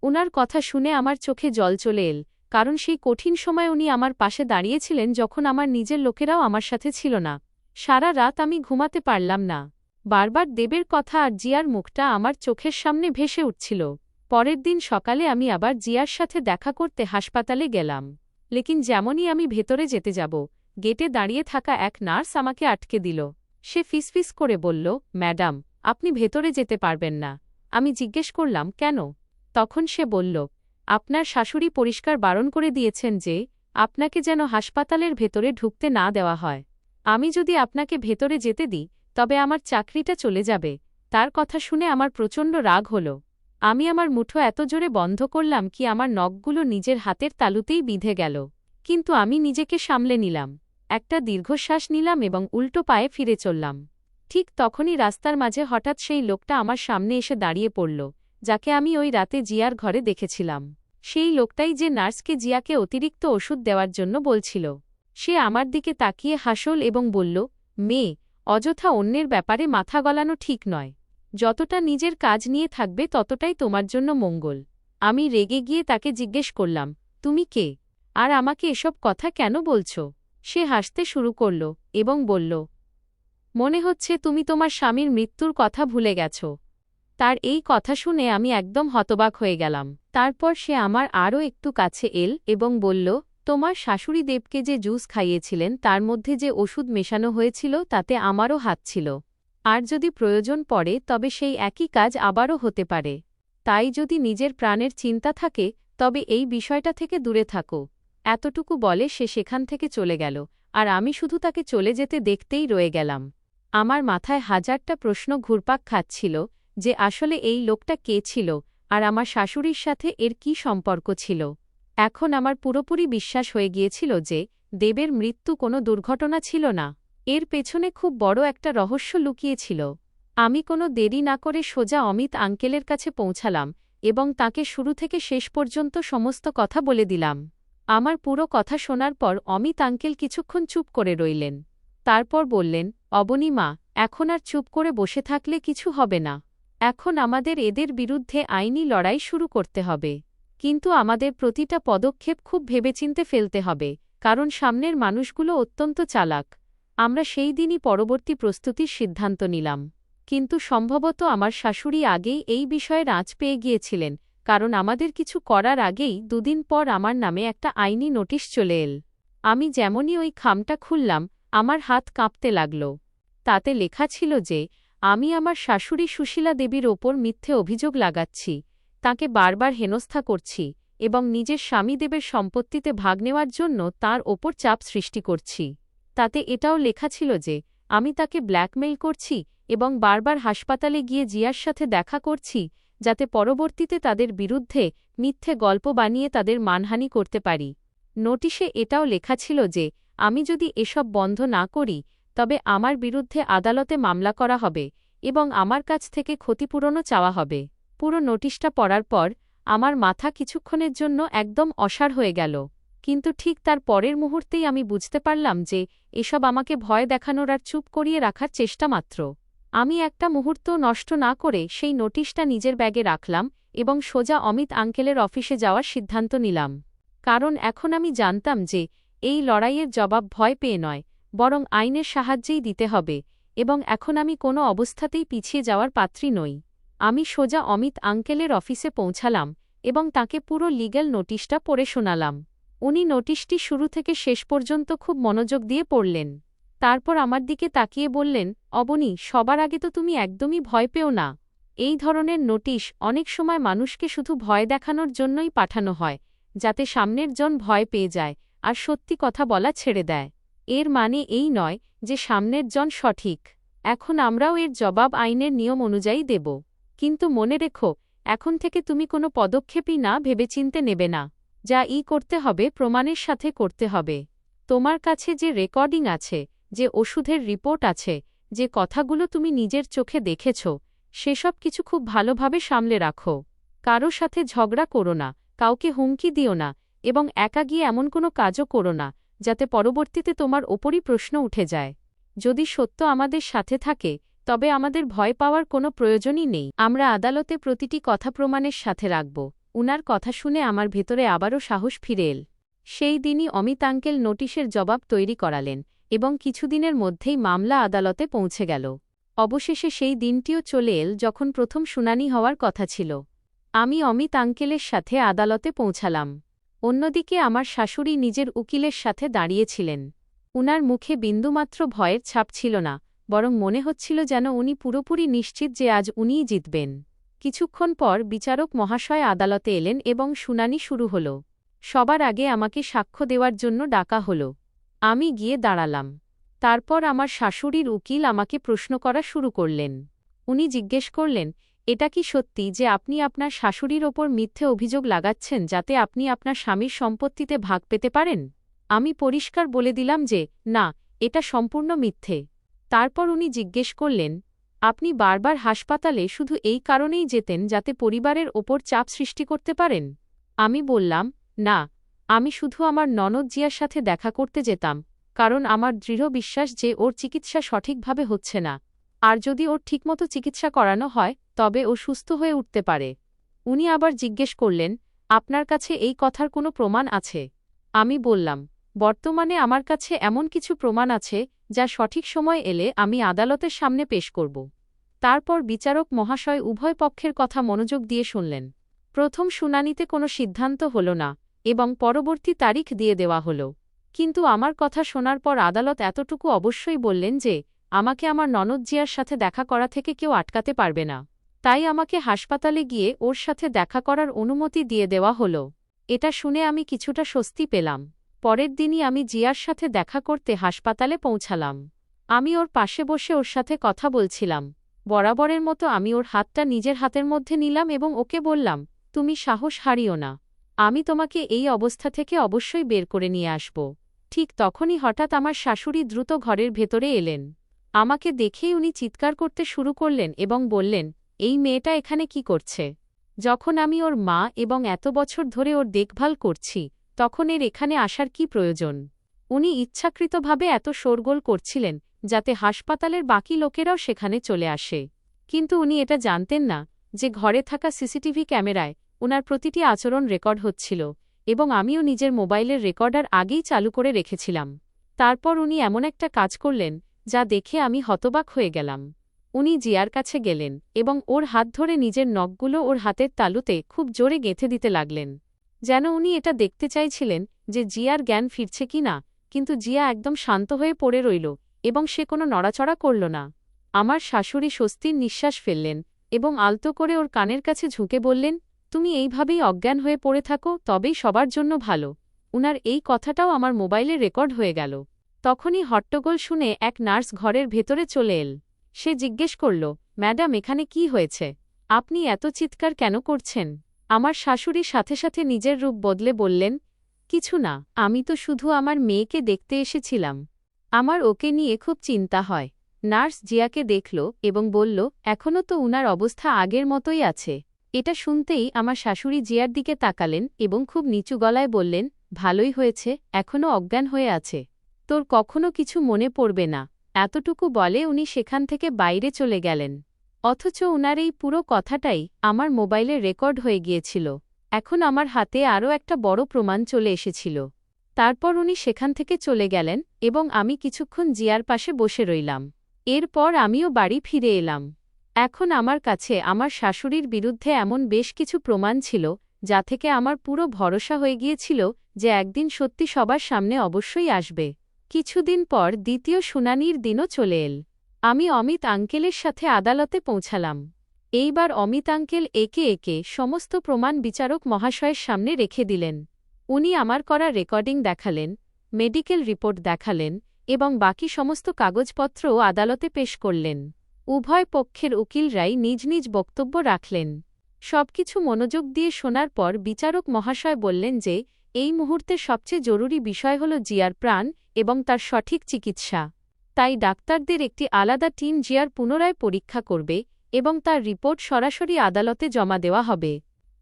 উনার কথা শুনে আমার চোখে জল চলে এল, কারণ সেই কঠিন সময় উনি আমার পাশে দাঁড়িয়েছিলেন যখন আমার নিজের লোকেরাও আমার সাথে ছিল না। সারা রাত আমি ঘুমাতে পারলাম না। বারবার দেবের কথা আর জিয়ার মুখটা আমার চোখের সামনে ভেসে উঠছিল। পরের দিন সকালে আমি আবার জিয়ার সাথে দেখা করতে হাসপাতালে গেলাম। লেকিন যেমনই আমি ভেতরে যেতে যাব, গেটে দাঁড়িয়ে থাকা এক নার্স আমাকে আটকে দিল। সে ফিসফিস করে বলল, ম্যাডাম, আপনি ভেতরে যেতে পারবেন না। আমি জিজ্ঞেস করলাম, কেন? তখন সে বলল, আপনার শাশুড়ি পরিষ্কার বারণ করে দিয়েছেন যে আপনাকে যেন হাসপাতালের ভেতরে ঢুকতে না দেওয়া হয়। আমি যদি আপনাকে ভেতরে যেতে দিই, তবে আমার চাকরিটা চলে যাবে। তার কথা শুনে আমার প্রচণ্ড রাগ হল। আমি আমার মুঠো এত জোরে বন্ধ করলাম কি আমার নখগুলো নিজের হাতের তালুতেই বিঁধে গেল। কিন্তু আমি নিজেকে সামলে নিলাম, একটা দীর্ঘশ্বাস নিলাম এবং উল্টো পায়ে ফিরে চললাম। ঠিক তখনই রাস্তার মাঝে হঠাৎ সেই লোকটা আমার সামনে এসে দাঁড়িয়ে পড়ল, যাকে আমি ওই রাতে জিয়ার ঘরে দেখেছিলাম। সেই লোকটাই যে নার্সকে জিয়াকে অতিরিক্ত ওষুধ দেওয়ার জন্য বলছিল। সে আমার দিকে তাকিয়ে হাসল এবং বলল, মেয়ে, অযথা অন্যের ব্যাপারে মাথা গলানো ঠিক নয়। যতটা নিজের কাজ নিয়ে থাকবে ততটাই তোমার জন্য মঙ্গল। আমি রেগে গিয়ে তাকে জিজ্ঞেস করলাম, তুমি কে? আর আমাকে এসব কথা কেন বলছ? সে হাসতে শুরু করল এবং বলল, মনে হচ্ছে তুমি তোমার স্বামীর মৃত্যুর কথা ভুলে গেছ। তার এই কথা শুনে আমি একদম হতবাক হয়ে গেলাম। তারপর সে আমার আরও একটু কাছে এল এবং বলল, তোমার শাশুড়ি দেবকে যে জুস খাইয়েছিলেন তার মধ্যে যে ওষুধ মেশানো হয়েছিল তাতে আমারও হাত ছিল। আর যদি প্রয়োজন পড়ে তবে সেই একই কাজ আবারও হতে পারে। তাই যদি নিজের প্রাণের চিন্তা থাকে তবে এই বিষয়টা থেকে দূরে থাকো। এতটুকু বলে সে সেখান থেকে চলে গেল, আর আমি শুধু তাকে চলে যেতে দেখতেই রয়ে গেলাম। আমার মাথায় হাজারটা প্রশ্ন ঘুরপাক খাচ্ছিল যে আসলে এই লোকটা কে ছিল আর আমার শাশুড়ির সাথে এর কী সম্পর্ক ছিল। এখন আমার পুরোপুরি বিশ্বাস হয়ে গিয়েছিল যে দেবের মৃত্যু কোনো দুর্ঘটনা ছিল না, এর পেছনে খুব বড় একটা রহস্য লুকিয়েছিল। আমি কোনো দেরি না করে সোজা অমিত আঙ্কেলের কাছে পৌঁছালাম এবং তাকে শুরু থেকে শেষ পর্যন্ত সমস্ত কথা বলে দিলাম। আমার পুরো কথা শোনার পর অমিত আঙ্কেল কিছুক্ষণ চুপ করে রইলেন। তারপর বললেন, অবনী মা, এখন আর চুপ করে বসে থাকলে কিছু হবে না। এখন আমাদের এদের বিরুদ্ধে আইনি লড়াই শুরু করতে হবে। কিন্তু আমাদের প্রতিটা পদক্ষেপ খুব ভেবেচিন্তে ফেলতে হবে, কারণ সামনের মানুষগুলো অত্যন্ত চালাক। আমরা সেই দিনই পরবর্তী প্রস্তুতির সিদ্ধান্ত নিলাম। কিন্তু সম্ভবত আমার শাশুড়ি আগেই এই বিষয়ের আঁচ পেয়ে গিয়েছিলেন, কারণ আমাদের কিছু করার আগেই দুদিন পর আমার নামে একটা আইনি নোটিশ চলে এল। আমি যেমনই ওই খামটা খুললাম, আমার হাত কাঁপতে লাগল। তাতে লেখা ছিল যে আমি আমার শাশুড়ি সুশীলা দেবীর ওপর মিথ্যে অভিযোগ লাগাচ্ছি, তাকে বারবার হেনস্থা করছি এবং নিজের স্বামীদেবের সম্পত্তিতে ভাগ নেওয়ার জন্য তার ওপর চাপ সৃষ্টি করছি। তাতে এটাও লেখা ছিল যে আমি তাকে ব্ল্যাকমেইল করছি এবং বারবার হাসপাতালে গিয়ে জিয়ার সাথে দেখা করছি, যাতে পরবর্তীতে তাদের বিরুদ্ধে মিথ্যে গল্প বানিয়ে তাদের মানহানি করতে পারি। নোটিশে এটাও লেখা ছিল যে আমি যদি এসব বন্ধ না করি, তবে আমার বিরুদ্ধে আদালতে মামলা করা হবে এবং আমার কাছ থেকে ক্ষতিপূরণও চাওয়া হবে। পুরো নোটিশটা পড়ার পর আমার মাথা কিছুক্ষণের জন্য একদম অসাড় হয়ে গেল, কিন্তু ঠিক তার পরের মুহূর্তেই আমি বুঝতে পারলাম যে এসব আমাকে ভয় দেখানোর আর চুপ করিয়ে রাখার চেষ্টা মাত্র। আমি একটা মুহূর্ত নষ্ট না করে সেই নোটিশটা নিজের ব্যাগে রাখলাম এবং সোজা অমিত আঙ্কেলের অফিসে যাওয়ার সিদ্ধান্ত নিলাম। কারণ এখন আমি জানতাম যে এই লড়াইয়ের জবাব ভয় পেয়ে নয়, বরং আইনের সাহায্যেই দিতে হবে, এবং এখন আমি কোনো অবস্থাতেই পিছিয়ে যাওয়ার পাত্রী নই। আমি সোজা অমিত আঙ্কেলের অফিসে পৌঁছালাম এবং তাকে পুরো লিগ্যাল নোটিশটা পড়ে শোনালাম। উনি নোটিশটি শুরু থেকে শেষ পর্যন্ত খুব মনোযোগ দিয়ে পড়লেন। তারপর আমার দিকে তাকিয়ে বললেন, অবনী, সবার আগে তো তুমি একদমই ভয় পেও না। এই ধরনের নোটিশ অনেক সময় মানুষকে শুধু ভয় দেখানোর জন্যই পাঠানো হয়, যাতে সামনের জন ভয় পেয়ে যায় আর সত্যি কথা বলা ছেড়ে দেয়। এর মানে এই নয় যে সামনের জন সঠিক। এখন আমরাও এর জবাব আইনের নিয়ম অনুযায়ী দেব। কিন্তু মনে রেখো, এখন থেকে তুমি কোনো পদক্ষেপই না ভেবেচিন্তে নেবে না। যা করতে হবে প্রমাণের সাথে করতে হবে। তোমার কাছে যে রেকর্ডিং আছে, যে ওষুধের রিপোর্ট আছে, যে কথাগুলো তুমি নিজের চোখে দেখেছ, সেসব কিছু খুব ভালোভাবে সামলে রাখো। কারো সাথে ঝগড়া করো না, কাউকে হুমকি দিও না, এবং একা গিয়ে এমন কোনো কাজও করো না যাতে পরবর্তীতে তোমার ওপরই প্রশ্ন উঠে যায়। যদি সত্য আমাদের সাথে থাকে, তবে আমাদের ভয় পাওয়ার কোনো প্রয়োজনই নেই। আমরা আদালতে প্রতিটি কথা প্রমাণের সাথে রাখব। উনার কথা শুনে আমার ভেতরে আবারও সাহস ফিরে এল। সেই দিনই অমিত আঙ্কেল নোটিশের জবাব তৈরি করালেন এবং কিছুদিনের মধ্যেই মামলা আদালতে পৌঁছে গেল। অবশেষে সেই দিনটিও চলে এল যখন প্রথম শুনানি হওয়ার কথা ছিল। আমি অমিত আঙ্কেলের সাথে আদালতে পৌঁছালাম। অন্যদিকে আমার শাশুড়ি নিজের উকিলের সাথে দাঁড়িয়েছিলেন। উনার মুখে বিন্দুমাত্র ভয়ের ছাপ ছিল না, বরং মনে হচ্ছিল যেন উনি পুরোপুরি নিশ্চিত যে আজ উনিই জিতবেন। কিছুক্ষণ পর বিচারক মহাশয় আদালতে এলেন এবং শুনানি শুরু হল। সবার আগে আমাকে সাক্ষ্য দেওয়ার জন্য ডাকা হল। আমি গিয়ে দাঁড়ালাম। তারপর আমার শাশুড়ির উকিল আমাকে প্রশ্ন করা শুরু করলেন। উনি জিজ্ঞেস করলেন, এটা কি সত্যি যে আপনি আপনার শাশুড়ির ওপর মিথ্যে অভিযোগ লাগাচ্ছেন যাতে আপনি আপনার স্বামীর সম্পত্তিতে ভাগ পেতে পারেন? আমি পরিষ্কার বলে দিলাম যে না, এটা সম্পূর্ণ মিথ্যে। তারপর উনি জিজ্ঞেস করলেন, আপনি বারবার হাসপাতালে শুধু এই কারণেই যেতেন যাতে পরিবারের ওপর চাপ সৃষ্টি করতে পারেন? আমি বললাম, না, আমি শুধু আমার ননদ জিয়ার সাথে দেখা করতে যেতাম, কারণ আমার দৃঢ় বিশ্বাস যে ওর চিকিৎসা সঠিকভাবে হচ্ছে না, আর যদি ওর ঠিকমতো চিকিৎসা করানো হয় তবে ও সুস্থ হয়ে উঠতে পারে। উনি আবার জিজ্ঞেস করলেন, আপনার কাছে এই কথার কোনো প্রমাণ আছে? আমি বললাম, বর্তমানে আমার কাছে এমন কিছু প্রমাণ আছে যা সঠিক সময় এলে আমি আদালতের সামনে পেশ করব। তারপর বিচারক মহাশয় উভয় পক্ষের কথা মনোযোগ দিয়ে শুনলেন। প্রথম শুনানিতে কোনো সিদ্ধান্ত হল না এবং পরবর্তী তারিখ দিয়ে দেওয়া হল। কিন্তু আমার কথা শোনার পর আদালত এতটুকু অবশ্যই বললেন যে আমাকে আমার ননদ জিয়ার সাথে দেখা করা থেকে কেউ আটকাতে পারবে না। তাই আমাকে হাসপাতালে গিয়ে ওর সাথে দেখা করার অনুমতি দিয়ে দেওয়া হল। এটা শুনে আমি কিছুটা স্বস্তি পেলাম। পরের দিনই আমি জিয়ার সাথে দেখা করতে হাসপাতালে পৌঁছালাম। আমি ওর পাশে বসে ওর সাথে কথা বলছিলাম। বরাবরের মতো আমি ওর হাতটা নিজের হাতের মধ্যে নিলাম এবং ওকে বললাম, তুমি সাহস হারিও না। আমি তোমাকে এই অবস্থা থেকে অবশ্যই বের করে নিয়ে আসব। ঠিক তখনই হঠাৎ আমার শাশুড়ি দ্রুত ঘরের ভেতরে এলেন। আমাকে দেখেই উনি চিৎকার করতে শুরু করলেন এবং বললেন, এই মেয়েটা এখানে কি করছে? যখন আমি ওর মা এবং এত বছর ধরে ওর দেখভাল করছি তখন এর এখানে আসার কি প্রয়োজন? উনি ইচ্ছাকৃতভাবে এত শোরগোল করছিলেন যাতে হাসপাতালের বাকি লোকেরাও সেখানে চলে আসে। কিন্তু উনি এটা জানতেন না যে ঘরে থাকা সিসিটিভি ক্যামেরায় উনার প্রতিটি আচরণ রেকর্ড হচ্ছিল এবং আমিও নিজের মোবাইলের রেকর্ডার আগেই চালু করে রেখেছিলাম। তারপর উনি এমন একটা কাজ করলেন যা দেখে আমি হতবাক হয়ে গেলাম। উনি জিয়ার কাছে গেলেন এবং ওর হাত ধরে নিজের নখগুলো ওর হাতের তালুতে খুব জোরে গেঁথে দিতে লাগলেন, যেন উনি এটা দেখতে চাইছিলেন যে জিয়ার জ্ঞান ফিরছে কি না। কিন্তু জিয়া একদম শান্ত হয়ে পড়ে রইল এবং সে কোনো নড়াচড়া করল না। আমার শাশুড়ি স্বস্তির নিঃশ্বাস ফেললেন এবং আলতো করে ওর কানের কাছে ঝুঁকে বললেন, তুমি এইভাবেই অজ্ঞান হয়ে পড়ে থাকো, তবেই সবার জন্য ভালো। উনার এই কথাটাও আমার মোবাইলে রেকর্ড হয়ে গেল। তখনই হট্টগোল শুনে এক নার্স ঘরের ভেতরে চলে এল। সে জিজ্ঞেস করল, ম্যাডাম, এখানে কি হয়েছে? আপনি এত চিৎকার কেন করছেন? আমার শাশুড়ি সাথে সাথে নিজের রূপ বদলে বললেন, কিছু না, আমি তো শুধু আমার মেয়েকে দেখতে এসেছিলাম। আমার ওকে নিয়ে খুব চিন্তা হয়। নার্স জিয়াকে দেখল এবং বলল, এখনও তো উনার অবস্থা আগের মতোই আছে। এটা শুনতেই আমার শাশুড়ি জিয়ার দিকে তাকালেন এবং খুব নিচু গলায় বললেন, ভালোই হয়েছে, এখনও অজ্ঞান হয়ে আছে। তোর কখনো কিছু মনে পড়বে না। এতটুকু বলে উনি সেখান থেকে বাইরে চলে গেলেন। অথচ উনার এই পুরো কথাটাই আমার মোবাইলে রেকর্ড হয়ে গিয়েছিল। এখন আমার হাতে আরও একটা বড় প্রমাণ চলে এসেছিল। তারপর উনি সেখান থেকে চলে গেলেন এবং আমি কিছুক্ষণ জিয়ার পাশে বসে রইলাম। এরপর আমিও বাড়ি ফিরে এলাম। এখন আমার কাছে আমার শাশুড়ির বিরুদ্ধে এমন বেশ কিছু প্রমাণ ছিল যা থেকে আমার পুরো ভরসা হয়ে গিয়েছিল যে একদিন সত্যি সবার সামনে অবশ্যই আসবে। কিছুদিন পর দ্বিতীয় শুনানির দিনও চলে এল। আমি অমিত আঙ্কেলের সাথে আদালতে পৌঁছালাম। এইবার অমিত আঙ্কেল একে একে সমস্ত প্রমাণ বিচারক মহাশয়ের সামনে রেখে দিলেন। উনি আমার করা রেকর্ডিং দেখালেন, মেডিকেল রিপোর্ট দেখালেন এবং বাকি সমস্ত কাগজপত্রও আদালতে পেশ করলেন। উভয় পক্ষের উকিলরাই নিজ নিজ বক্তব্য রাখলেন। সবকিছু মনোযোগ দিয়ে শোনার পর বিচারক মহাশয় বললেন যে এই মুহূর্তে সবচেয়ে জরুরি বিষয় হল জিয়ার প্রাণ এবং তার সঠিক চিকিৎসা। তাই ডাক্তারদের একটি আলাদা টিম জিয়ার পুনরায় পরীক্ষা করবে এবং তার রিপোর্ট সরাসরি আদালতে জমা দেওয়া হবে।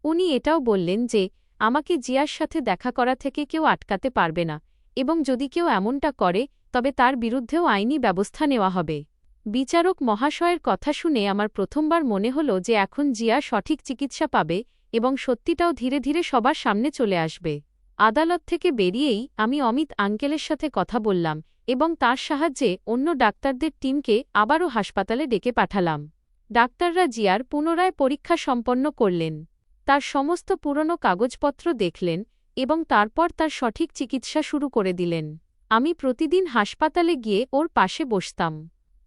উনি এটাও বললেন যে আমাকে জিয়ার সাথে দেখা করা থেকে কেউ আটকাতে পারবে না এবং যদি কেউ এমনটা করে তবে তার বিরুদ্ধেও আইনি ব্যবস্থা নেওয়া হবে। বিচারক মহাশয়ের কথা শুনে আমার প্রথমবার মনে হল যে এখন জিয়া সঠিক চিকিৎসা পাবে এবং সত্যিটাও ধীরে ধীরে সবার সামনে চলে আসবে। আদালত থেকে বেরিয়েই আমি অমিত আঙ্কেলের সাথে কথা বললাম এবং তার সাহায্যে অন্য ডাক্তারদের টিমকে আবারও হাসপাতালে ডেকে পাঠালাম। ডাক্তাররা জিয়ার পুনরায় পরীক্ষা সম্পন্ন করলেন, তার সমস্ত পুরনো কাগজপত্র দেখলেন এবং তারপর তার সঠিক চিকিৎসা শুরু করে দিলেন। আমি প্রতিদিন হাসপাতালে গিয়ে ওর পাশে বসতাম,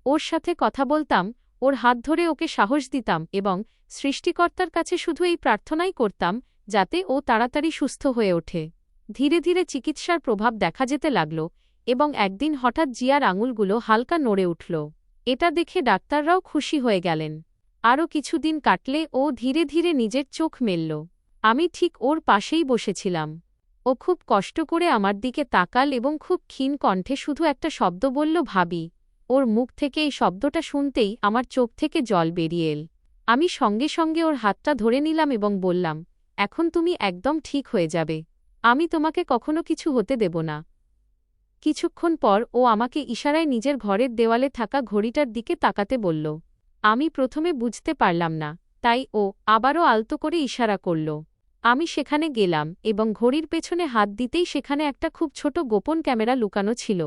ওর সাথে কথা বলতাম, ওর হাত ধরে ওকে সাহস দিতাম এবং সৃষ্টিকর্তার কাছে শুধু এই প্রার্থনাই করতাম যাতে ও তাড়াতাড়ি সুস্থ হয়ে ওঠে। ধীরে ধীরে চিকিৎসার প্রভাব দেখা যেতে লাগল এবং একদিন হঠাৎ জিয়ার আঙুলগুলো হালকা নড়ে উঠল। এটা দেখে ডাক্তাররাও খুশি হয়ে গেলেন। আরও কিছুদিন কাটলে ও ধীরে ধীরে নিজের চোখ মেলল। আমি ঠিক ওর পাশেই বসেছিলাম। ও খুব কষ্ট করে আমার দিকে তাকাল এবং খুব ক্ষীণ কণ্ঠে শুধু একটা শব্দ বলল, ভাবি। ওর মুখ থেকে এই শব্দটা শুনতেই আমার চোখ থেকে জল বেরিয়ে এল। আমি সঙ্গে সঙ্গে ওর হাতটা ধরে নিলাম এবং বললাম, এখন তুমি একদম ঠিক হয়ে যাবে। আমি তোমাকে কখনো কিছু হতে দেব না। কিছুক্ষণ পর ও আমাকে ইশারায় নিজের ঘরের দেওয়ালে থাকা ঘড়িটার দিকে তাকাতে বলল। আমি প্রথমে বুঝতে পারলাম না, তাই ও আবারও আলতো করে ইশারা করল। আমি সেখানে গেলাম এবং ঘড়ির পেছনে হাত দিতেই সেখানে একটা খুব ছোট গোপন ক্যামেরা লুকানো ছিল।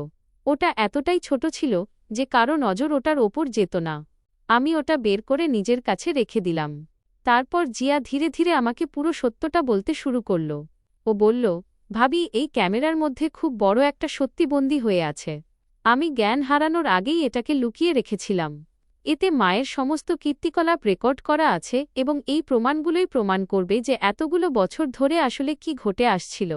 ওটা এতটাই ছোট ছিল যে কারো নজর ওটার ওপর যেত না। আমি ওটা বের করে নিজের কাছে রেখে দিলাম। তারপর জিয়া ধীরে ধীরে আমাকে পুরো সত্যটা বলতে শুরু করল। ও বলল, ভাবি, এই ক্যামেরার মধ্যে খুব বড় একটা সত্যিবন্দী হয়ে আছে। আমি জ্ঞান হারানোর আগেই এটাকে লুকিয়ে রেখেছিলাম। এতে মায়ের সমস্ত কীর্তিকলাপ রেকর্ড করা আছে এবং এই প্রমাণগুলোই প্রমাণ করবে যে এতগুলো বছর ধরে আসলে কি ঘটে আসছিল।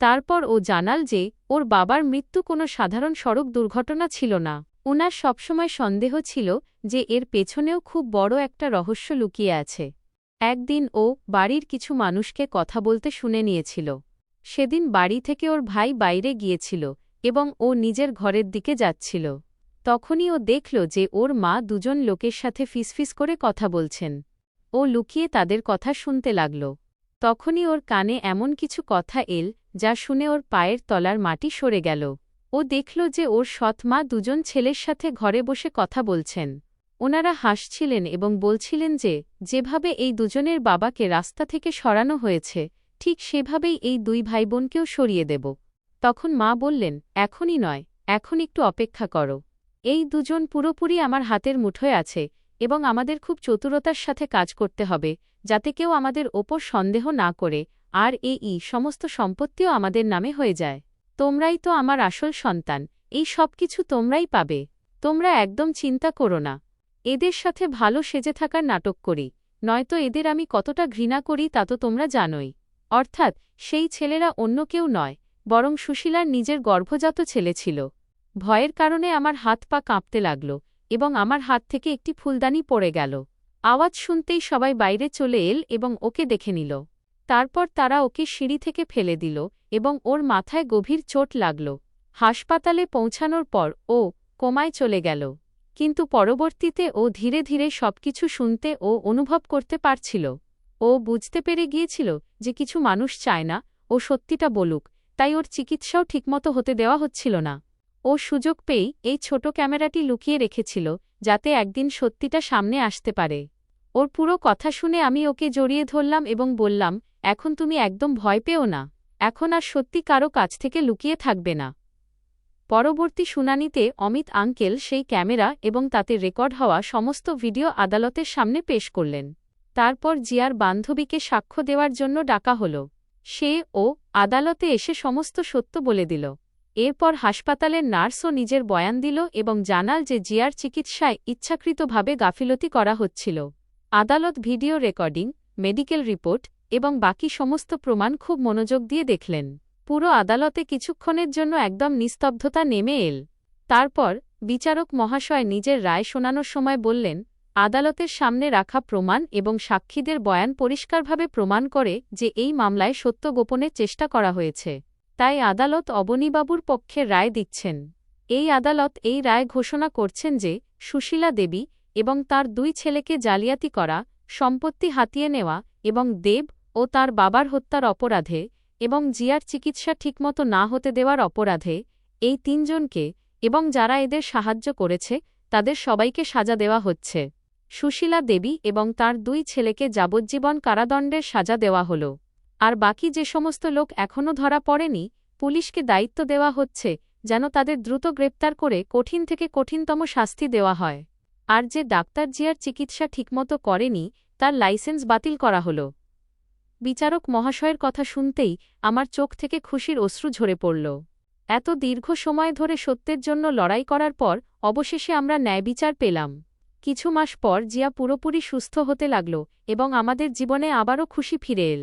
তারপর ও জানাল যে ওর বাবার মৃত্যু কোনো সাধারণ সড়ক দুর্ঘটনা ছিল না। উনার সবসময় সন্দেহ ছিল যে এর পেছনেও খুব বড় একটা রহস্য লুকিয়ে আছে। একদিন ও বাড়ির কিছু মানুষকে কথা বলতে শুনে নিয়েছিল। সেদিন বাড়ি থেকে ওর ভাই বাইরে গিয়েছিল এবং ও নিজের ঘরের দিকে যাচ্ছিল। তখনই ও দেখল যে ওর মা দুজন লোকের সাথে ফিসফিস করে কথা বলছেন। ও লুকিয়ে তাদের কথা শুনতে লাগল। তখনই ওর কানে এমন কিছু কথা এল যা শুনে ওর পায়ের তলার মাটি সরে গেল। ও দেখল যে ওর সৎ মা দুজন ছেলের সাথে ঘরে বসে কথা বলছেন। ওনারা হাসছিলেন এবং বলছিলেন যে যেভাবে এই দুজনের বাবাকে রাস্তা থেকে সরানো হয়েছে ঠিক সেভাবেই এই দুই ভাইবোনকেও সরিয়ে দেব। তখন মা বললেন, এখনই নয়, এখন একটু অপেক্ষা করো। এই দুজন পুরোপুরি আমার হাতের মুঠোয় আছে এবং আমাদের খুব চতুরতার সাথে কাজ করতে হবে যাতে কেউ আমাদের ওপর সন্দেহ না করে আর এই সমস্ত সম্পত্তিও আমাদের নামে হয়ে যায়। তোমরাই তো আমার আসল সন্তান, এই সব কিছু তোমরাই পাবে। তোমরা একদম চিন্তা করো না। এদের সাথে ভালো সেজে থাকার নাটক করি, নয়তো এদের আমি কতটা ঘৃণা করি তা তো তোমরা জানোই। অর্থাৎ সেই ছেলেরা অন্য কেউ নয়, বরং সুশীলার নিজের গর্ভজাত ছেলে ছিল। ভয়ের কারণে আমার হাত পা কাঁপতে লাগল এবং আমার হাত থেকে একটি ফুলদানি পড়ে গেল। আওয়াজ শুনতেই সবাই বাইরে চলে এল এবং ওকে দেখে নিল। তারপর তারা ওকে সিঁড়ি থেকে ফেলে দিল এবং ওর মাথায় গভীর চোট লাগল। হাসপাতালে পৌঁছানোর পর ও কোমায় চলে গেল, কিন্তু পরবর্তীতে ও ধীরে ধীরে সবকিছু শুনতে ও অনুভব করতে পারছিল। ও বুঝতে পেরে গিয়েছিল যে কিছু মানুষ চায় না ও সত্যিটা বলুক, তাই ওর চিকিৎসাও ঠিকমতো হতে দেওয়া হচ্ছিল না। ও সুযোগ পেয়েই এই ছোট ক্যামেরাটি লুকিয়ে রেখেছিল যাতে একদিন সত্যিটা সামনে আসতে পারে। ওর পুরো কথা শুনে আমি ওকে জড়িয়ে ধরলাম এবং বললাম, এখন তুমি একদম ভয় পেও না, এখন আর সত্যি কারো কাছ থেকে লুকিয়ে থাকবে না। পরবর্তী শুনানিতে অমিত আঙ্কেল সেই ক্যামেরা এবং তাতে রেকর্ড হওয়া সমস্ত ভিডিও আদালতের সামনে পেশ করলেন। তারপর জিয়ার বান্ধবীকে সাক্ষ্য দেওয়ার জন্য ডাকা হল। সে ও আদালতে এসে সমস্ত সত্য বলে দিল। এরপর হাসপাতালের নার্সও নিজের বয়ান দিল এবং জানাল যে জিয়ার চিকিৎসায় ইচ্ছাকৃতভাবে গাফিলতি করা হচ্ছিল। আদালত ভিডিও রেকর্ডিং, মেডিকেল রিপোর্ট এবং বাকি সমস্ত প্রমাণ খুব মনোযোগ দিয়ে দেখলেন। পুরো আদালতে কিছুক্ষণের জন্য একদম নিস্তব্ধতা নেমে এল। তারপর বিচারক মহাশয় নিজের রায় শোনানোর সময় বললেন, আদালতের সামনে রাখা প্রমাণ এবং সাক্ষীদের বয়ান পরিষ্কারভাবে প্রমাণ করে যে এই মামলায় সত্য গোপনের চেষ্টা করা হয়েছে। তাই আদালত অবনীবাবুর পক্ষে রায় দিচ্ছেন। এই আদালত এই রায় ঘোষণা করছেন যে সুশীলা দেবী এবং তার দুই ছেলেকে জালিয়াতি করা, সম্পত্তি হাতিয়ে নেওয়া এবং দেব ও তার বাবার হত্যার অপরাধে এবং জিয়ার চিকিৎসা ঠিকমতো না হতে দেওয়ার অপরাধে এই তিনজনকে এবং যারা এদের সাহায্য করেছে তাদের সবাইকে সাজা দেওয়া হচ্ছে। সুশীলা দেবী এবং তার দুই ছেলেকে যাবজ্জীবন কারাদণ্ডের সাজা দেওয়া হল। আর বাকি যে সমস্ত লোক এখনও ধরা পড়েনি, পুলিশকে দায়িত্ব দেওয়া হচ্ছে যেন তাদের দ্রুত গ্রেপ্তার করে কঠিন থেকে কঠিনতম শাস্তি দেওয়া হয়। আর যে ডাক্তার জিয়ার চিকিৎসা ঠিকমতো করেনি তার লাইসেন্স বাতিল করা হল। বিচারক মহাশয়ের কথা শুনতেই আমার চোখ থেকে খুশির অশ্রু ঝরে পড়ল। এত দীর্ঘ সময় ধরে সত্যের জন্য লড়াই করার পর অবশেষে আমরা ন্যায়বিচার পেলাম। কিছু মাস পর জিয়া পুরোপুরি সুস্থ হতে লাগল এবং আমাদের জীবনে আবারও খুশি ফিরে এল।